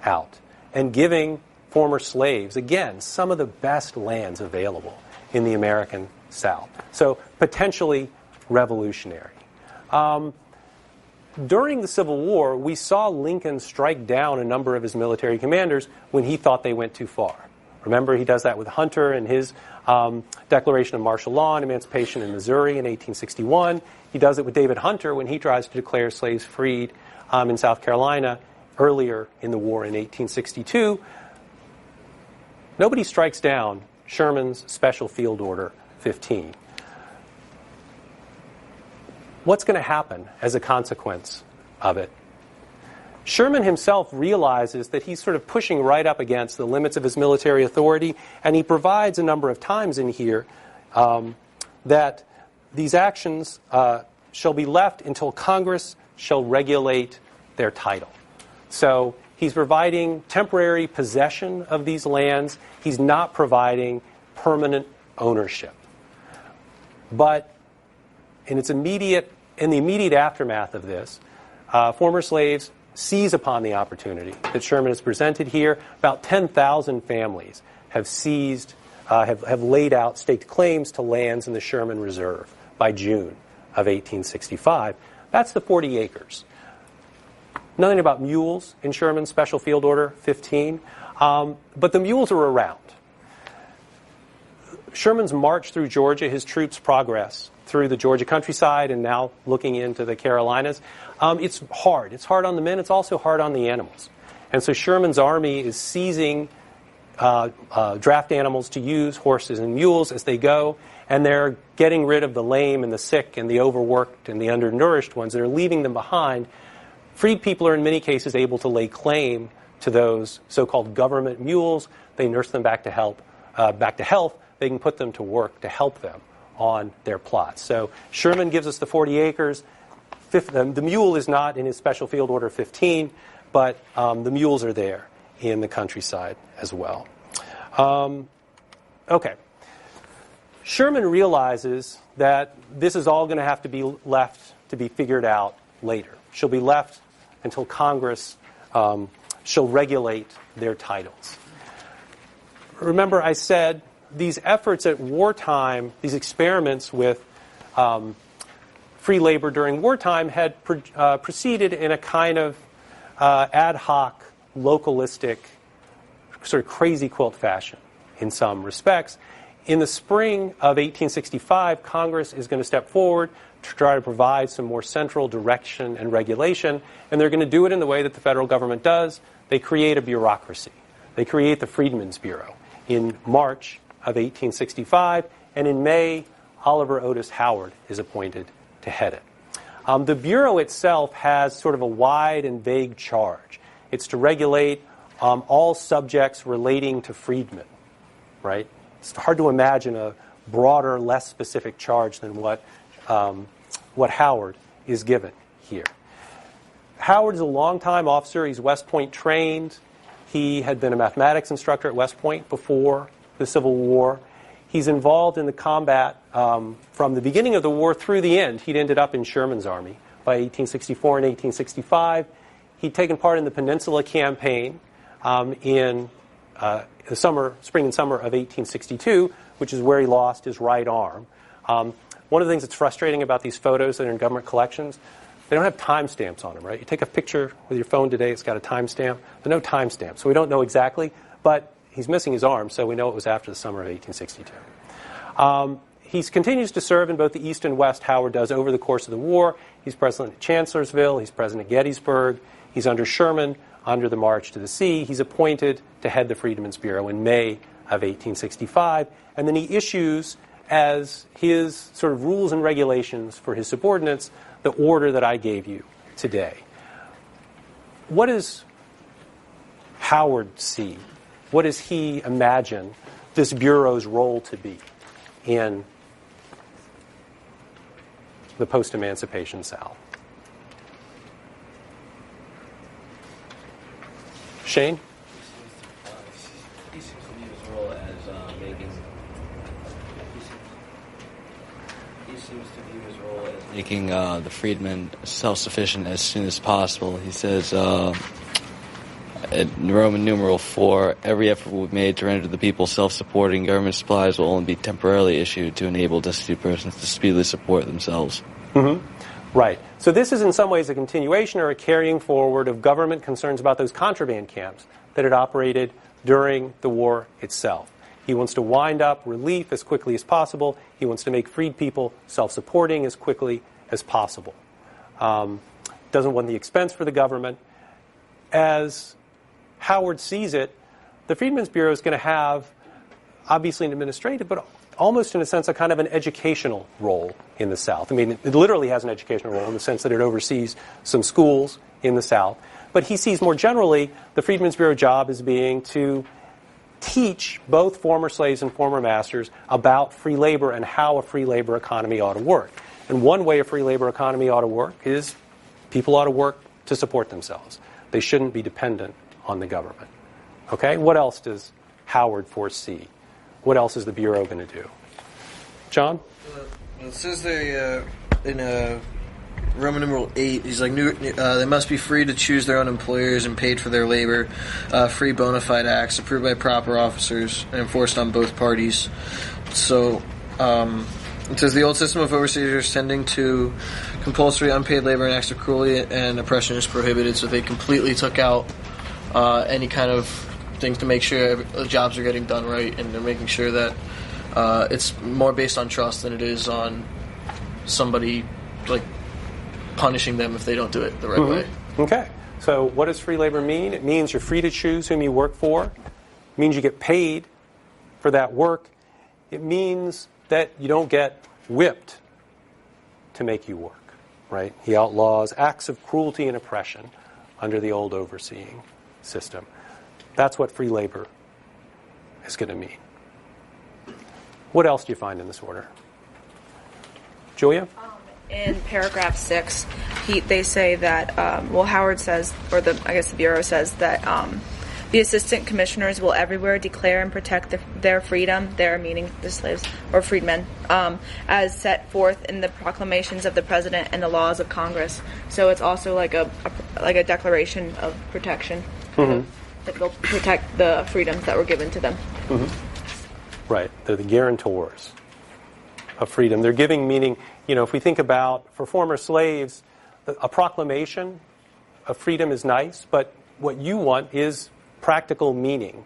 out and giving former slaves, again, some of the best lands available in the American South. So potentially revolutionary. During the Civil War, we saw Lincoln strike down a number of his military commanders when he thought they went too far. Remember, he does that with Hunter and his declaration of martial law and emancipation in Missouri in 1861. He does it with David Hunter when he tries to declare slaves freed in South Carolina earlier in the war in 1862. Nobody strikes down Sherman's Special Field Order 15. What's going to happen as a consequence of it? Sherman himself realizes that he's sort of pushing right up against the limits of his military authority, and he provides a number of times in here that these actions shall be left until Congress shall regulate their title. So he's providing temporary possession of these lands. He's not providing permanent ownership. But in the immediate aftermath of this, former slaves seize upon the opportunity that Sherman has presented here. About 10,000 families have seized, have laid out staked claims to lands in the Sherman Reserve by June of 1865. That's the 40 acres. Nothing about mules in Sherman's Special Field Order 15, but the mules are around. Sherman's march through Georgia, his troops' progress through the Georgia countryside and now looking into the Carolinas, it's hard. It's hard on the men. It's also hard on the animals. And so Sherman's army is seizing draft animals to use, horses and mules, as they go, and they're getting rid of the lame and the sick and the overworked and the undernourished ones. They're leaving them behind. Freed people are in many cases able to lay claim to those so-called government mules. They nurse them back to health. They can put them to work to help them on their plots. So Sherman gives us the 40 acres. The mule is not in his Special Field Order 15, but the mules are there in the countryside as well. Okay. Sherman realizes that this is all going to have to be left to be figured out later. She'll be left until Congress shall regulate their titles. Remember, I said these efforts at wartime, these experiments with free labor during wartime had proceeded in a kind of ad hoc, localistic, sort of crazy quilt fashion in some respects. In the spring of 1865, Congress is going to step forward to try to provide some more central direction and regulation, and they're going to do it in the way that the federal government does. They create a bureaucracy. They create the Freedmen's Bureau in March of 1865, and in May, Oliver Otis Howard is appointed to head it. The Bureau itself has sort of a wide and vague charge. It's to regulate all subjects relating to freedmen, right? It's hard to imagine a broader, less specific charge than what Howard is given here. Howard is a longtime officer. He's West Point trained. He had been a mathematics instructor at West Point before the Civil War. He's involved in the combat from the beginning of the war through the end. He'd ended up in Sherman's army by 1864 and 1865. He'd taken part in the Peninsula Campaign in the spring and summer of 1862, which is where he lost his right arm. One of the things that's frustrating about these photos that are in government collections, they don't have timestamps on them, right? You take a picture with your phone today, it's got a timestamp. There's no timestamp, so we don't know exactly, but he's missing his arm, so we know it was after the summer of 1862. He continues to serve in both the East and West, Howard does, over the course of the war. He's present at Chancellorsville, he's present at Gettysburg, he's under Sherman, under the March to the Sea. He's appointed to head the Freedmen's Bureau in May of 1865, and then he issues as his sort of rules and regulations for his subordinates the order that I gave you today. What does Howard see? What does he imagine this Bureau's role to be in the post-emancipation South? Shane? He seems to view his role as making the freedmen self-sufficient as soon as possible. He says, in Roman numeral 4, every effort will be made to render the people self-supporting. Government supplies will only be temporarily issued to enable destitute persons to speedily support themselves. Mm-hmm. Right. So this is in some ways a continuation or a carrying forward of government concerns about those contraband camps that had operated during the war itself. He wants to wind up relief as quickly as possible. He wants to make freed people self-supporting as quickly as possible. Doesn't want the expense for the government. As Howard sees it, the Freedmen's Bureau is going to have, obviously, an administrative, but almost in a sense a kind of an educational role in the South. I mean, it literally has an educational role in the sense that it oversees some schools in the South. But he sees more generally the Freedmen's Bureau job as being to teach both former slaves and former masters about free labor and how a free labor economy ought to work. And one way a free labor economy ought to work is people ought to work to support themselves. They shouldn't be dependent on the government. Okay? What else does Howard foresee? What else is the Bureau going to do? John? It says they, in Roman numeral 8, he's like, they must be free to choose their own employers and paid for their labor, free bona fide acts approved by proper officers and enforced on both parties. So it says the old system of overseers tending to compulsory unpaid labor and acts of cruelty and oppression is prohibited, so they completely took out any kind of things to make sure the jobs are getting done right, and they're making sure that it's more based on trust than it is on somebody like punishing them if they don't do it the right way. Okay. So what does free labor mean? It means you're free to choose whom you work for. It means you get paid for that work. It means that you don't get whipped to make you work, right? He outlaws acts of cruelty and oppression under the old overseeing system. That's what free labor is going to mean. What else do you find in this order? Julia? In paragraph 6, they say that, Howard says, or the Bureau says that the assistant commissioners will everywhere declare and protect their freedom, their meaning the slaves or freedmen, as set forth in the proclamations of the president and the laws of Congress. So it's also like a declaration of protection. Mm-hmm. That they'll protect the freedoms that were given to them. Mm-hmm. Right. They're the guarantors of freedom. They're giving meaning. If we think about, for former slaves, a proclamation of freedom is nice, but what you want is practical meaning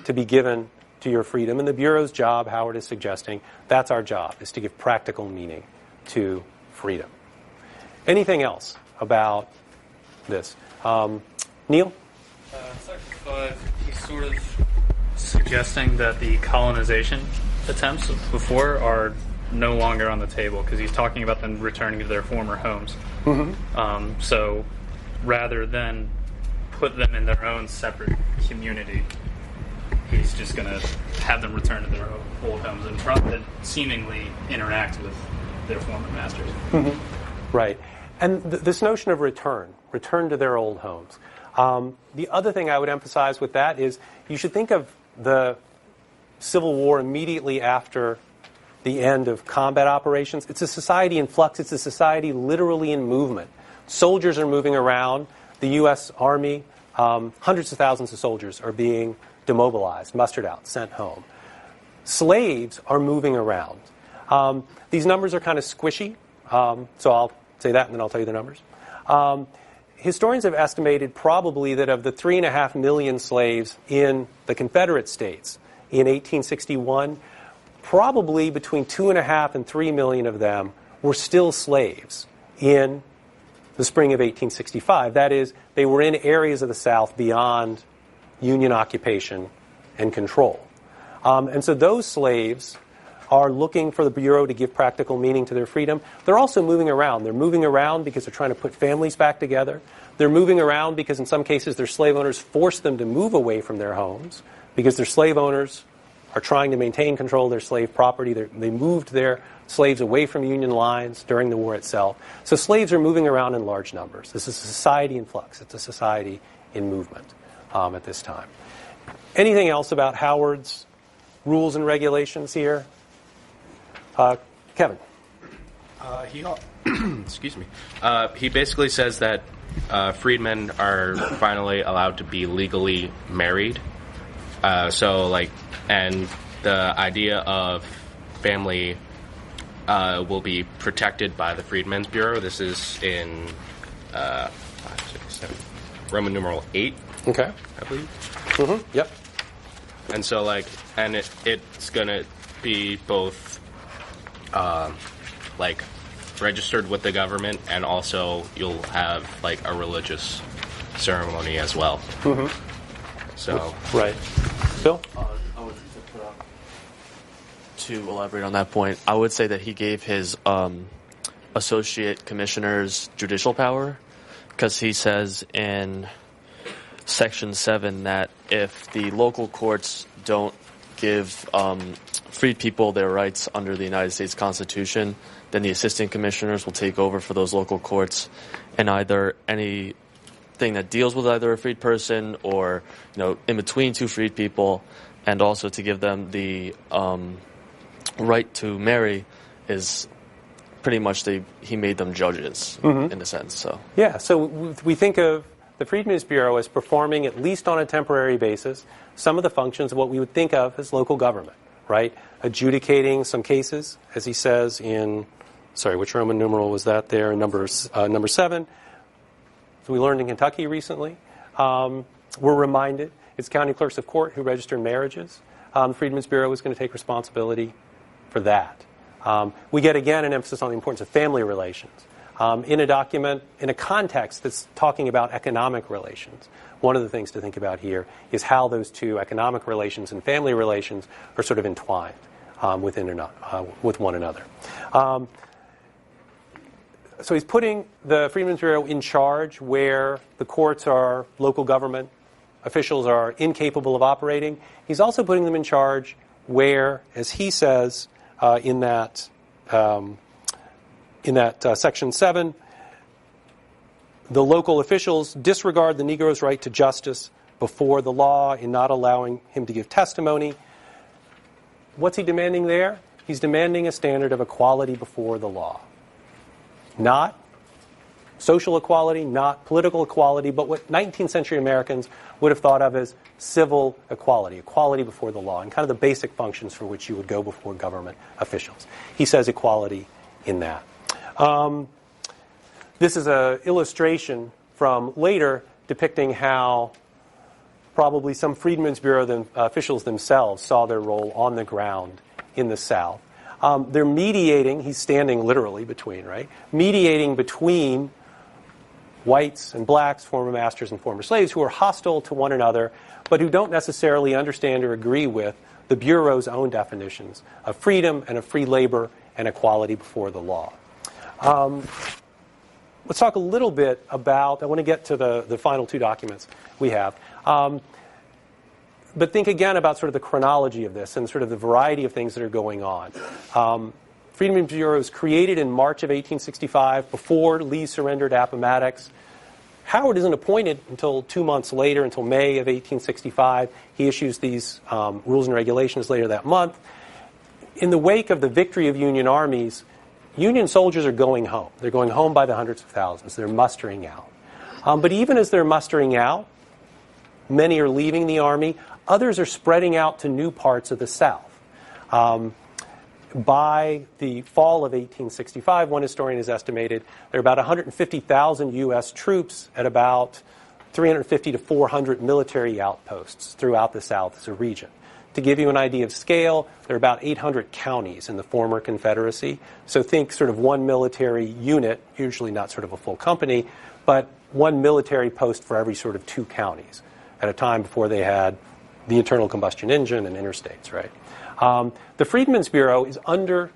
to be given to your freedom. And the Bureau's job, Howard is suggesting, that's our job, is to give practical meaning to freedom. Anything else about this? Neil? Section 5, he's sort of suggesting that the colonization attempts before are no longer on the table because he's talking about them returning to their former homes. Mm-hmm. So rather than put them in their own separate community, he's just going to have them return to their old homes and seemingly interact with their former masters. Mm-hmm. Right. And this notion of return, return to their old homes. The other thing I would emphasize with that is you should think of the Civil War immediately after the end of combat operations. It's a society in flux. It's a society literally in movement. Soldiers are moving around. The U.S. Army, hundreds of thousands of soldiers are being demobilized, mustered out, sent home. Slaves are moving around. These numbers are kind of squishy, so I'll say that and then I'll tell you the numbers. Historians have estimated probably that of the 3.5 million slaves in the Confederate States in 1861, probably between 2.5 and 3 million of them were still slaves in the spring of 1865. That is, they were in areas of the South beyond Union occupation and control. And so those slaves are looking for the Bureau to give practical meaning to their freedom. They're also moving around. They're moving around because they're trying to put families back together. They're moving around because in some cases their slave owners force them to move away from their homes because their slave owners are trying to maintain control of their slave property. They moved their slaves away from Union lines during the war itself. So slaves are moving around in large numbers. This is a society in flux. It's a society in movement at this time. Anything else about Howard's rules and regulations here? Kevin. Excuse me. He basically says that freedmen are finally allowed to be legally married. And the idea of family will be protected by the Freedmen's Bureau. This is in 5, 6, 7, Roman numeral 8. Okay. I believe. Mm-hmm. Yep. And so, it's gonna be both, registered with the government, and also you'll have a religious ceremony as well. Mm-hmm. So. Right. Bill? To elaborate on that point, I would say that he gave his associate commissioners judicial power, because he says in Section 7 that if the local courts don't give freed people their rights under the United States Constitution, then the assistant commissioners will take over for those local courts, and either anything that deals with either a freed person or in between two freed people, and also to give them the right to marry is pretty much he made them judges in a sense. So yeah, so we think of the Freedmen's Bureau as performing, at least on a temporary basis, some of the functions of what we would think of as local government, right? Adjudicating some cases, as he says in, which Roman numeral was that there? Number 7. So we learned in Kentucky recently. We're reminded it's county clerks of court who register marriages. The Freedmen's Bureau is going to take responsibility for that. We get again an emphasis on the importance of family relations. In a document, in a context that's talking about economic relations, one of the things to think about here is how those two, economic relations and family relations, are sort of entwined with one another. So he's putting the Freedmen's Bureau in charge where the courts are local government officials are incapable of operating. He's also putting them in charge where, as he says in that Section 7, the local officials disregard the Negro's right to justice before the law in not allowing him to give testimony. What's he demanding there? He's demanding a standard of equality before the law. Not social equality, not political equality, but what 19th century Americans would have thought of as civil equality, equality before the law, and kind of the basic functions for which you would go before government officials. He says equality in that. This is an illustration from later depicting how probably some Freedmen's Bureau officials themselves saw their role on the ground in the South. They're mediating, he's standing literally between, right? Mediating between whites and blacks, former masters and former slaves, who are hostile to one another, but who don't necessarily understand or agree with the Bureau's own definitions of freedom and of free labor and equality before the law. Let's talk a little bit about, I want to get to the final two documents we have, but think again about sort of the chronology of this and sort of the variety of things that are going on. Freedmen's Bureau was created in March of 1865 before Lee surrendered Appomattox. Howard isn't appointed until 2 months later, until May of 1865. He issues these rules and regulations later that month. In the wake of the victory of Union armies, Union soldiers are going home. They're going home by the hundreds of thousands. They're mustering out. But even as they're mustering out, many are leaving the Army. Others are spreading out to new parts of the South. By the fall of 1865, one historian has estimated there are about 150,000 U.S. troops at about 350 to 400 military outposts throughout the South as a region. To give you an idea of scale, there are about 800 counties in the former Confederacy. So think sort of one military unit, usually not sort of a full company, but one military post for every sort of 2 counties at a time before they had the internal combustion engine and interstates, right? The Freedmen's Bureau is under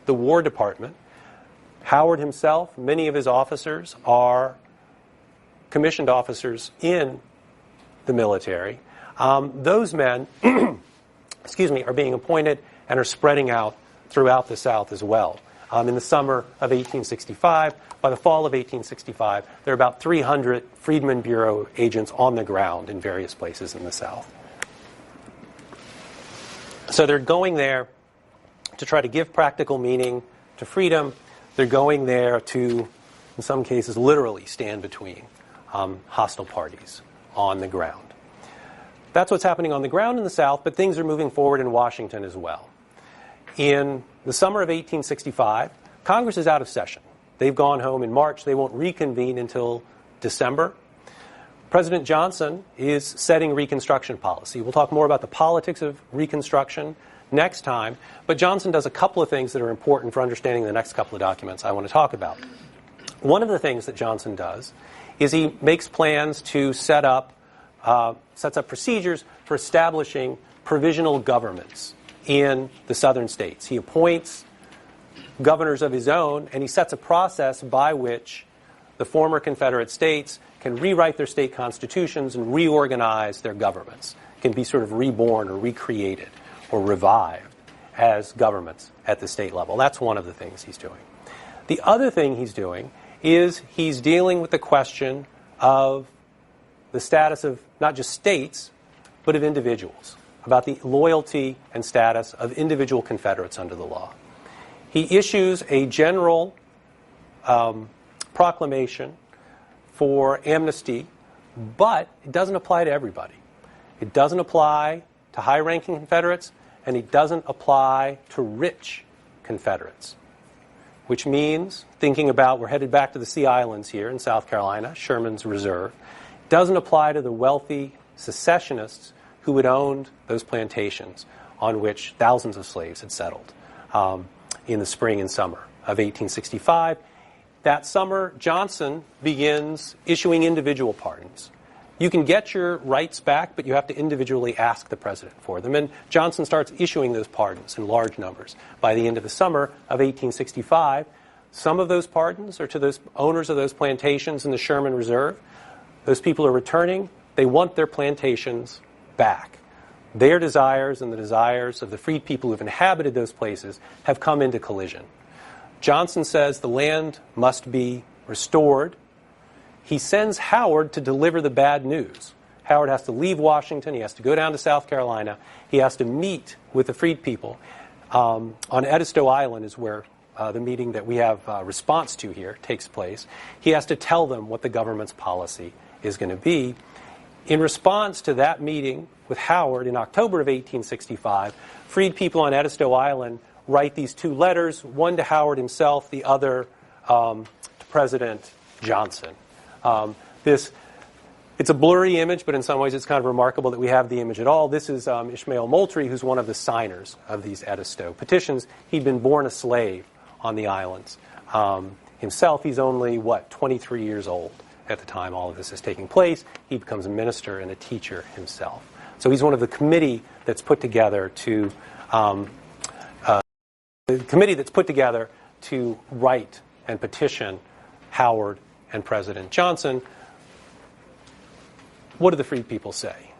the War Department. Howard himself, many of his officers are commissioned officers in the military. Those men are being appointed and are spreading out throughout the South as well. In the summer of 1865, by the fall of 1865, there are about 300 Freedmen Bureau agents on the ground in various places in the South. So they're going there to try to give practical meaning to freedom. They're going there to, in some cases, literally stand between hostile parties on the ground. That's what's happening on the ground in the South, but things are moving forward in Washington as well. In the summer of 1865, Congress is out of session. They've gone home in March. They won't reconvene until December. President Johnson is setting Reconstruction policy. We'll talk more about the politics of Reconstruction next time, but Johnson does a couple of things that are important for understanding the next couple of documents I want to talk about. One of the things that Johnson does is he makes plans to sets up procedures for establishing provisional governments in the southern states. He appoints governors of his own, and he sets a process by which the former Confederate states can rewrite their state constitutions and reorganize their governments, can be sort of reborn or recreated or revived as governments at the state level. That's one of the things he's doing. The other thing he's doing is he's dealing with the question of the status of not just states, but of individuals, about the loyalty and status of individual Confederates under the law. He issues a general proclamation for amnesty, but it doesn't apply to everybody. It doesn't apply to high-ranking Confederates, and it doesn't apply to rich Confederates, which means, thinking about, we're headed back to the Sea Islands here in South Carolina, Sherman's Reserve, doesn't apply to the wealthy secessionists who had owned those plantations on which thousands of slaves had settled in the spring and summer of 1865. That summer, Johnson begins issuing individual pardons. You can get your rights back, but you have to individually ask the president for them. And Johnson starts issuing those pardons in large numbers. By the end of the summer of 1865, some of those pardons are to those owners of those plantations in the Sherman Reserve. Those people are returning. They want their plantations back. Their desires and the desires of the freed people who've inhabited those places have come into collision. Johnson says the land must be restored. He sends Howard to deliver the bad news. Howard has to leave Washington. He has to go down to South Carolina. He has to meet with the freed people. On Edisto Island is where the meeting that we have response to here takes place. He has to tell them what the government's policy is going to be. In response to that meeting with Howard in October of 1865, freed people on Edisto Island write these 2 letters, one to Howard himself, the other to President Johnson. It's a blurry image, but in some ways it's kind of remarkable that we have the image at all. This is Ishmael Moultrie, who's one of the signers of these Edisto petitions. He'd been born a slave on the islands. Himself, he's only, 23 years old at the time all of this is taking place. He becomes a minister and a teacher himself. So he's one of the committee that's put together to write and petition Howard and President Johnson. What do the freed people say?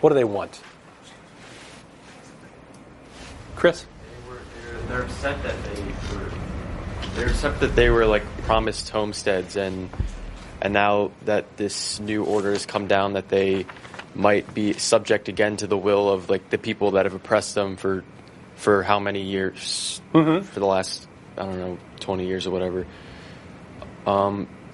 What do they want? Chris? They're upset that they were Except that they were like promised homesteads, and now that this new order has come down, that they might be subject again to the will of like the people that have oppressed them for how many years? For the last, I don't know, 20 years or whatever.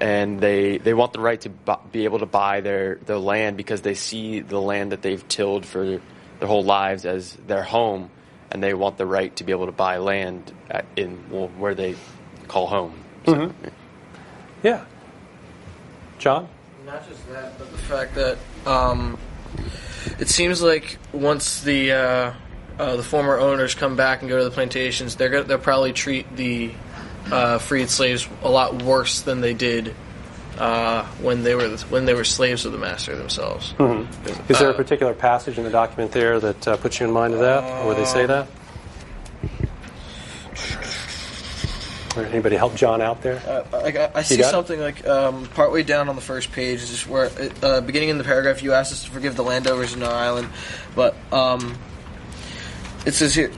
And they want the right to be able to buy their land because they see the land that they've tilled for their whole lives as their home, and they want the right to be able to buy land where they call home. So, Yeah. John? Not just that, but the fact that it seems like once the former owners come back and go to the plantations, they'll probably treat the freed slaves a lot worse than they did when they were slaves of the master themselves. Is there a particular passage in the document there that puts you in mind of that, or they say that? Or anybody help John out there? I see something like partway down on the first page is just where beginning in the paragraph you asked us to forgive the landowners in our island, but it says here.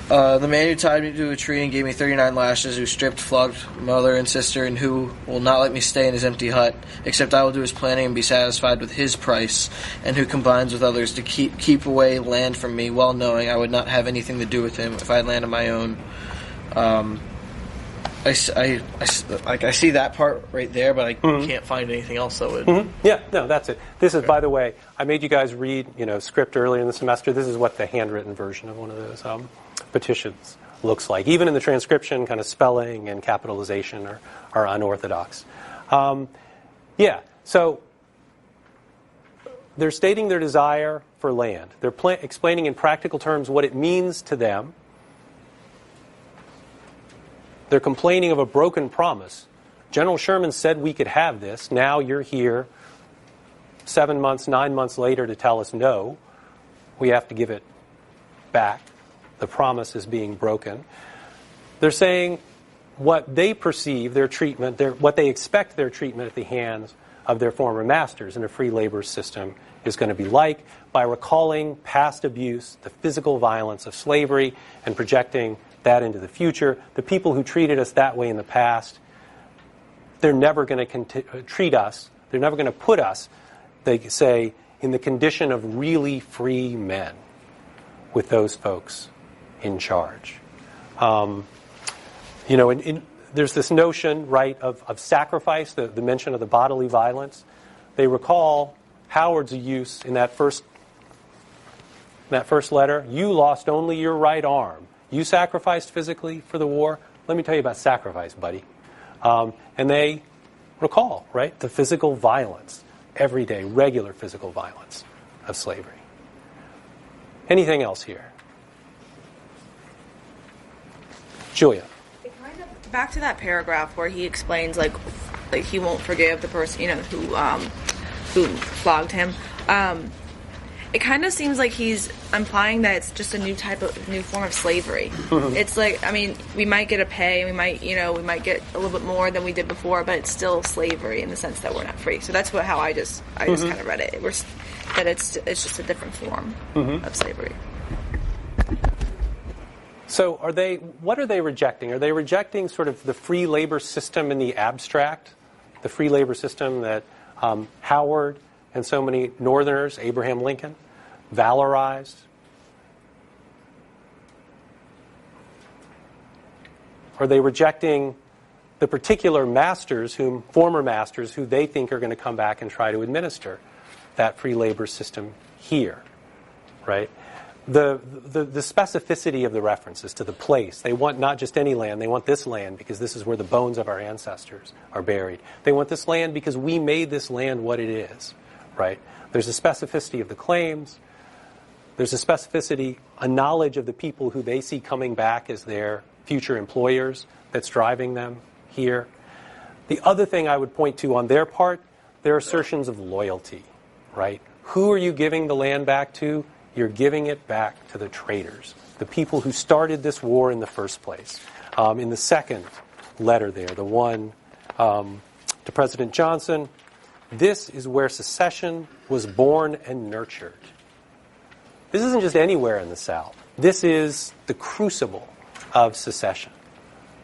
The man who tied me to a tree and gave me 39 lashes, who stripped, flogged mother and sister, and who will not let me stay in his empty hut, except I will do his planning and be satisfied with his price, and who combines with others to keep away land from me, well knowing I would not have anything to do with him if I had land of my own. I see that part right there, but I can't find anything else that would. Yeah, no, that's it. This is, by the way, I made you guys read, script earlier in the semester. This is what the handwritten version of one of those petitions looks like. Even in the transcription, kind of spelling and capitalization are unorthodox. So they're stating their desire for land. They're explaining in practical terms what it means to them. They're complaining of a broken promise. General Sherman said we could have this. Now you're here 7 months, 9 months later to tell us no. We have to give it back. The promise is being broken. They're saying what they perceive their treatment, what they expect their treatment at the hands of their former masters in a free labor system is going to be like, by recalling past abuse, the physical violence of slavery, and projecting that into the future. The people who treated us that way in the past, they're never going to treat us, they're never going to put us, they say, in the condition of really free men with those folks in charge. There's this notion, right, of sacrifice, the mention of the bodily violence. They recall Howard's use in that first letter. You lost only your right arm. You sacrificed physically for the war. Let me tell you about sacrifice, buddy. And they recall, right, the physical violence, everyday, regular physical violence of slavery. Anything else here? Julia. Back to that paragraph where he explains like he won't forgive the person who flogged him. It kind of seems like he's implying that it's just a new form of slavery. It's like, we might get a pay, we might get a little bit more than we did before, but it's still slavery in the sense that we're not free. So that's how I just kind of read it. That it's just a different form of slavery. So what are they rejecting? Are they rejecting sort of the free labor system in the abstract? The free labor system that Howard and so many Northerners, Abraham Lincoln, valorized? Are they rejecting the particular former masters who they think are going to come back and try to administer that free labor system here, right? The specificity of the references to the place. They want not just any land. They want this land because this is where the bones of our ancestors are buried. They want this land because we made this land what it is, right? There's a specificity of the claims. There's a specificity, a knowledge of the people who they see coming back as their future employers that's driving them here. The other thing I would point to on their part, their assertions of loyalty, right? Who are you giving the land back to? You're giving it back to the traitors, the people who started this war in the first place. In the second letter there, the one to President Johnson, this is where secession was born and nurtured. This isn't just anywhere in the South. This is the crucible of secession.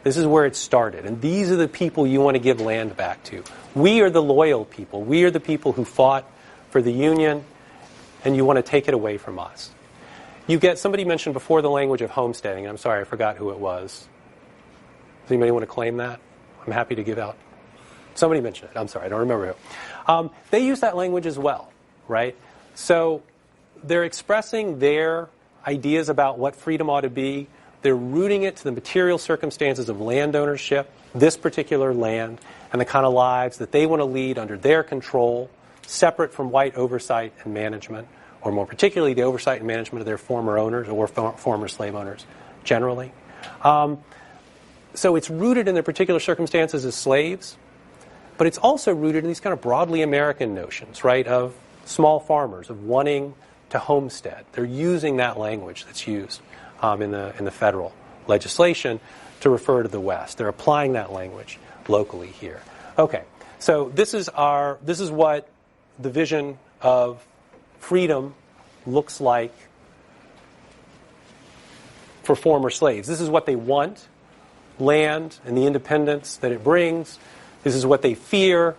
This is where it started. And these are the people you want to give land back to. We are the loyal people. We are the people who fought for the Union, and you want to take it away from us. You get, somebody mentioned before the language of homesteading. I'm sorry, I forgot who it was. Does anybody want to claim that? I'm happy to give out. Somebody mentioned it. I'm sorry, I don't remember who. They use that language as well, right? So they're expressing their ideas about what freedom ought to be. They're rooting it to the material circumstances of land ownership, this particular land, and the kind of lives that they want to lead under their control, separate from white oversight and management, or more particularly the oversight and management of their former owners or former slave owners generally. So it's rooted in their particular circumstances as slaves, but it's also rooted in these kind of broadly American notions, right, of small farmers, of wanting to homestead. They're using that language that's used in the federal legislation to refer to the West. They're applying that language locally here. Okay, so this is what the vision of freedom looks like for former slaves. This is what they want, land and the independence that it brings. This is what they fear,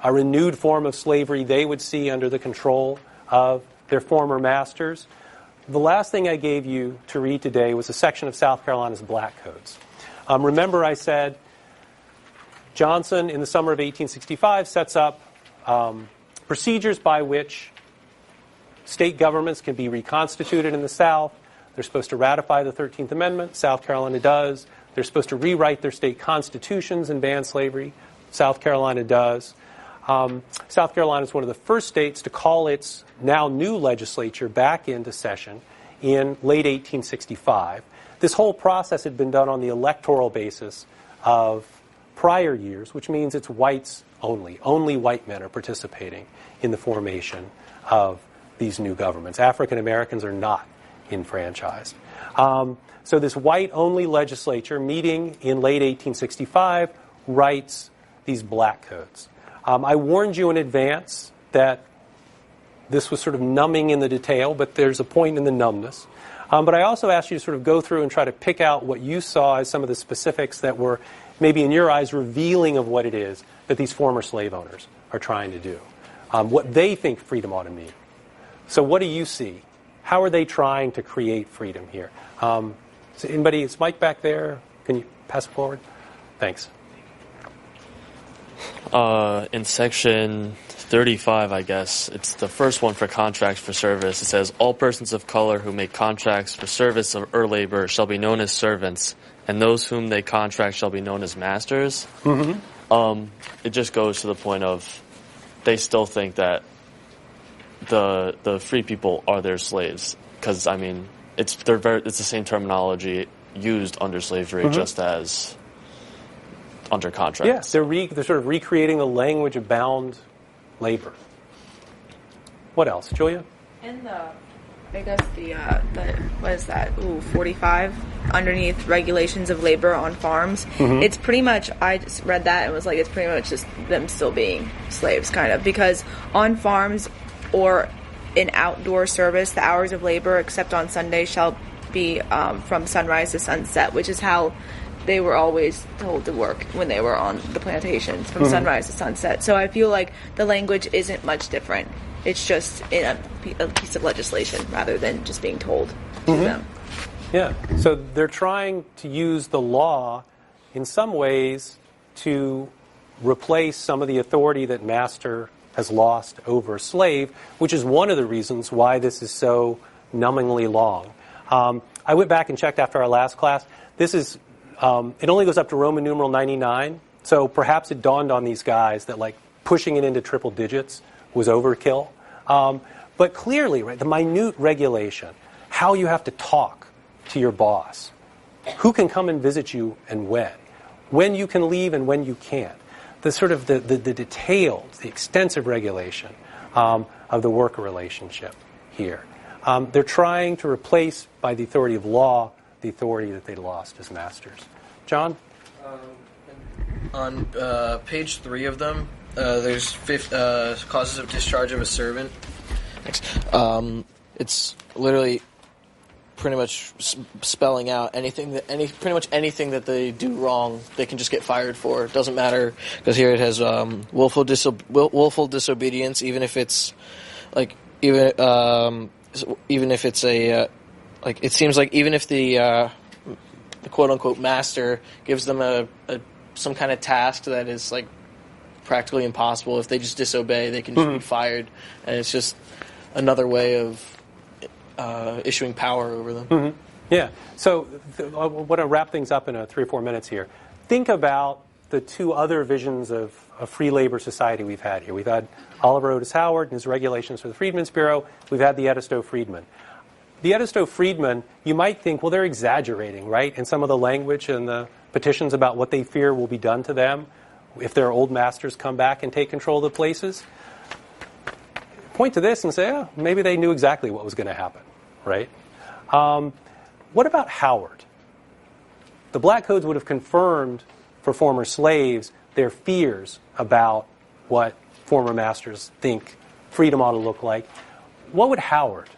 a renewed form of slavery they would see under the control of their former masters. The last thing I gave you to read today was a section of South Carolina's Black Codes. Remember I said Johnson, in the summer of 1865, sets up procedures by which state governments can be reconstituted in the South. They're supposed to ratify the 13th Amendment. South Carolina does. They're supposed to rewrite their state constitutions and ban slavery. South Carolina does. South Carolina is one of the first states to call its now new legislature back into session in late 1865. This whole process had been done on the electoral basis of prior years, which means it's whites only. Only white men are participating in the formation of these new governments. African Americans are not enfranchised. So this white-only legislature meeting in late 1865 writes these Black Codes. I warned you in advance that this was sort of numbing in the detail, but there's a point in the numbness. But I also asked you to sort of go through and try to pick out what you saw as some of the specifics that were maybe in your eyes revealing of what it is that these former slave owners are trying to do, what they think freedom ought to mean. So what do you see? How are they trying to create freedom here? So anybody, is Mike back there? Can you pass it forward? Thanks. In section 35, I guess, it's the first one for contracts for service. It says, all persons of color who make contracts for service or labor shall be known as servants, and those whom they contract shall be known as masters. Mm-hmm. It just goes to the point of they still think that the free people are their slaves, because I mean it's the same terminology used under slavery, mm-hmm. just as under contracts. Yes, they're sort of recreating the language of bound labor. What else, Julia? In I guess the what is that? 45 underneath regulations of labor on farms. Mm-hmm. It's pretty much, I just read that and was like, it's pretty much just them still being slaves, kind of, because on farms or in outdoor service, the hours of labor, except on Sunday, shall be from sunrise to sunset, which is how they were always told to work when they were on the plantations, from mm-hmm. sunrise to sunset. So I feel like the language isn't much different. It's just in a piece of legislation rather than just being told to mm-hmm. them. Yeah. So they're trying to use the law in some ways to replace some of the authority that master has lost over slave, which is one of the reasons why this is so numbingly long. I went back and checked after our last class. This is it only goes up to Roman numeral 99, so perhaps it dawned on these guys that like pushing it into triple digits was overkill. But clearly, right, the minute regulation, how you have to talk to your boss, who can come and visit you and when you can leave and when you can't, the sort of the detailed, the extensive regulation of the worker relationship here. They're trying to replace, by the authority of law, the authority that they lost as masters. John? On page 3 of them, there's causes of discharge of a servant. Thanks. It's literally pretty much spelling out pretty much anything that they do wrong, they can just get fired for. It doesn't matter, because here it has willful disobedience, even if it's like even if it's a like it seems like even if the quote unquote master gives them some kind of task that is like practically impossible, if they just disobey, they can just be fired, and it's just another way of issuing power over them. Yeah. So I want to wrap things up in 3 or 4 minutes here. Think about the two other visions of a free labor society we've had here. We've had Oliver Otis Howard and his regulations for the Freedmen's Bureau. We've had the Edisto Freedmen. The Edisto Freedmen, you might think, well, they're exaggerating, right? In some of the language and the petitions about what they fear will be done to them if their old masters come back and take control of the places. Point to this and say, oh, maybe they knew exactly what was going to happen, right? What about Howard? The Black Codes would have confirmed for former slaves their fears about what former masters think freedom ought to look like. What would Howard,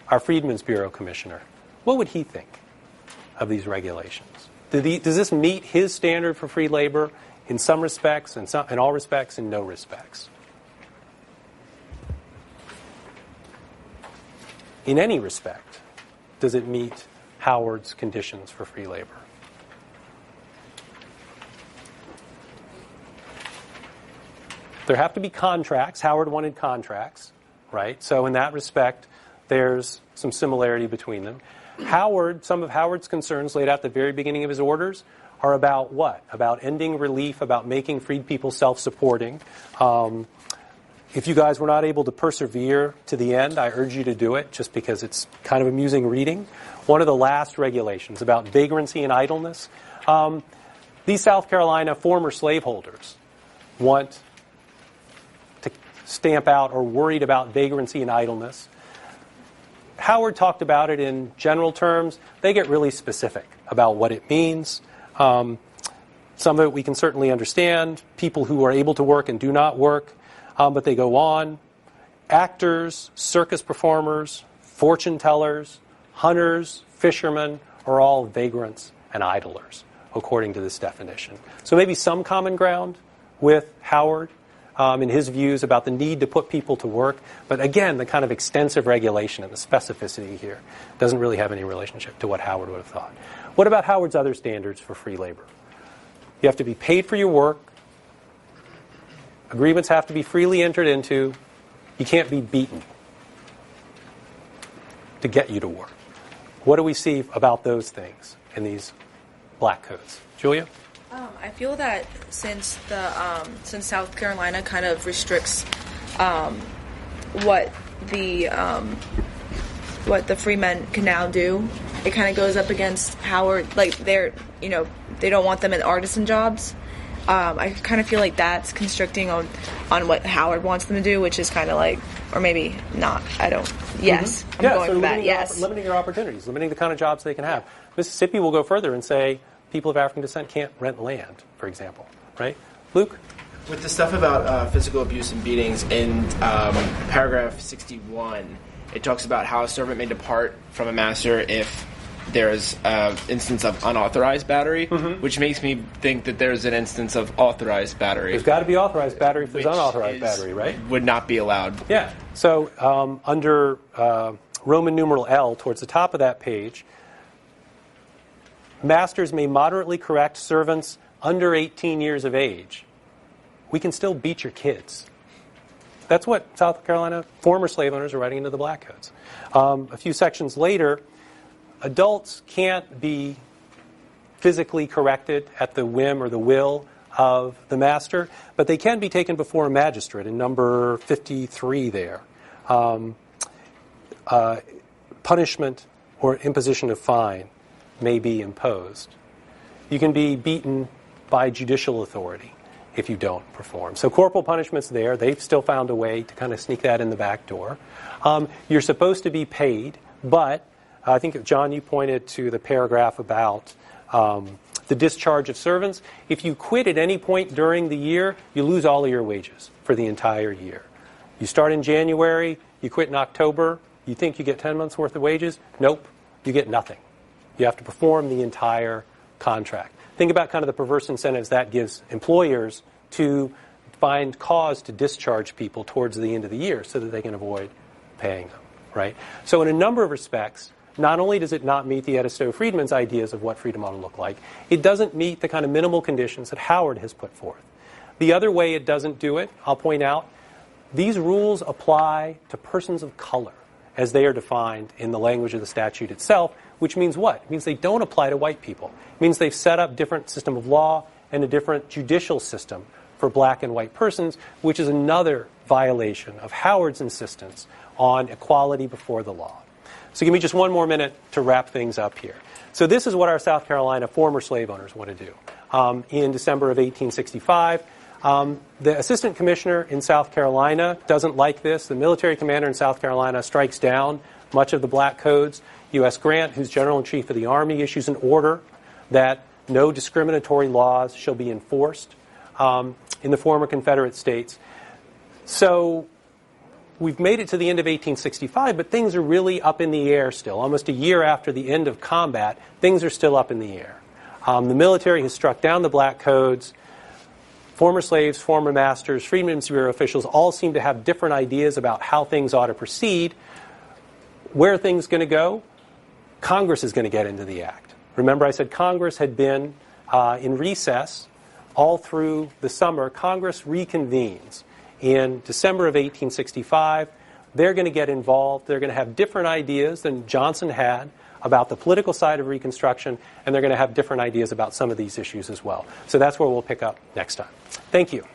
our Freedmen's Bureau commissioner, what would he think of these regulations? Does this meet his standard for free labor in some respects, in all respects, in no respects? In any respect, does it meet Howard's conditions for free labor? There have to be contracts. Howard wanted contracts, right? So in that respect, there's some similarity between them. Some of Howard's concerns laid out at the very beginning of his orders are about what? About ending relief, about making freed people self-supporting. If you guys were not able to persevere to the end, I urge you to do it, just because it's kind of amusing reading. One of the last regulations about vagrancy and idleness. These South Carolina former slaveholders want to stamp out or worried about vagrancy and idleness. Howard talked about it in general terms. They get really specific about what it means. Some of it we can certainly understand. People who are able to work and do not work. But they go on. Actors, circus performers, fortune tellers, hunters, fishermen are all vagrants and idlers, according to this definition. So maybe some common ground with Howard in his views about the need to put people to work. But again, the kind of extensive regulation and the specificity here doesn't really have any relationship to what Howard would have thought. What about Howard's other standards for free labor? You have to be paid for your work. Agreements have to be freely entered into. You can't be beaten to get you to work. What do we see about those things in these Black Codes? Julia? I feel that since South Carolina kind of restricts what the freemen can now do, it kind of goes up against Howard. Like they don't want them in artisan jobs. I kind of feel like that's constricting on what Howard wants them to do, which is kind of like, or maybe not. I don't. Yes, I'm going for that. Yes, limiting their opportunities, limiting the kind of jobs they can have. Mississippi will go further and say people of African descent can't rent land, for example. Right, Luke? With the stuff about physical abuse and beatings in paragraph 61, it talks about how a servant may depart from a master if there's an instance of unauthorized battery, which makes me think that there's an instance of authorized battery. There's got to be authorized battery if there's unauthorized battery, right? Would not be allowed. Yeah. So under Roman numeral L, towards the top of that page, masters may moderately correct servants under 18 years of age. We can still beat your kids. That's what South Carolina former slave owners are writing into the Black Codes. A few sections later, adults can't be physically corrected at the whim or the will of the master, but they can be taken before a magistrate in number 53 there. Punishment or imposition of fine may be imposed. You can be beaten by judicial authority if you don't perform. So corporal punishment's there. They've still found a way to kind of sneak that in the back door. You're supposed to be paid, but I think, John, you pointed to the paragraph about the discharge of servants. If you quit at any point during the year, you lose all of your wages for the entire year. You start in January, you quit in October, You think you get 10 months worth of wages? Nope, you get nothing. You have to perform the entire contract. Think about kind of the perverse incentives that gives employers to find cause to discharge people towards the end of the year so that they can avoid paying them, right? So in a number of respects, not only does it not meet the Edisto-Friedman's ideas of what freedom ought to look like, it doesn't meet the kind of minimal conditions that Howard has put forth. The other way it doesn't do it, I'll point out, these rules apply to persons of color as they are defined in the language of the statute itself, which means what? It means they don't apply to white people. It means they've set up a different system of law and a different judicial system for black and white persons, which is another violation of Howard's insistence on equality before the law. So give me just one more minute to wrap things up here. So this is what our South Carolina former slave owners want to do. In December of 1865, the assistant commissioner in South Carolina doesn't like this. The military commander in South Carolina strikes down much of the black codes. U.S. Grant, who's general-in-chief of the Army, issues an order that no discriminatory laws shall be enforced in the former Confederate states. So we've made it to the end of 1865, but things are really up in the air still. Almost a year after the end of combat, things are still up in the air. The military has struck down the black codes. Former slaves, former masters, Freedmen's Bureau officials all seem to have different ideas about how things ought to proceed. Where are things going to go? Congress is going to get into the act. Remember, I said Congress had been in recess all through the summer. Congress reconvenes in December of 1865. They're going to get involved. They're going to have different ideas than Johnson had about the political side of Reconstruction, and they're going to have different ideas about some of these issues as well. So that's where we'll pick up next time. Thank you.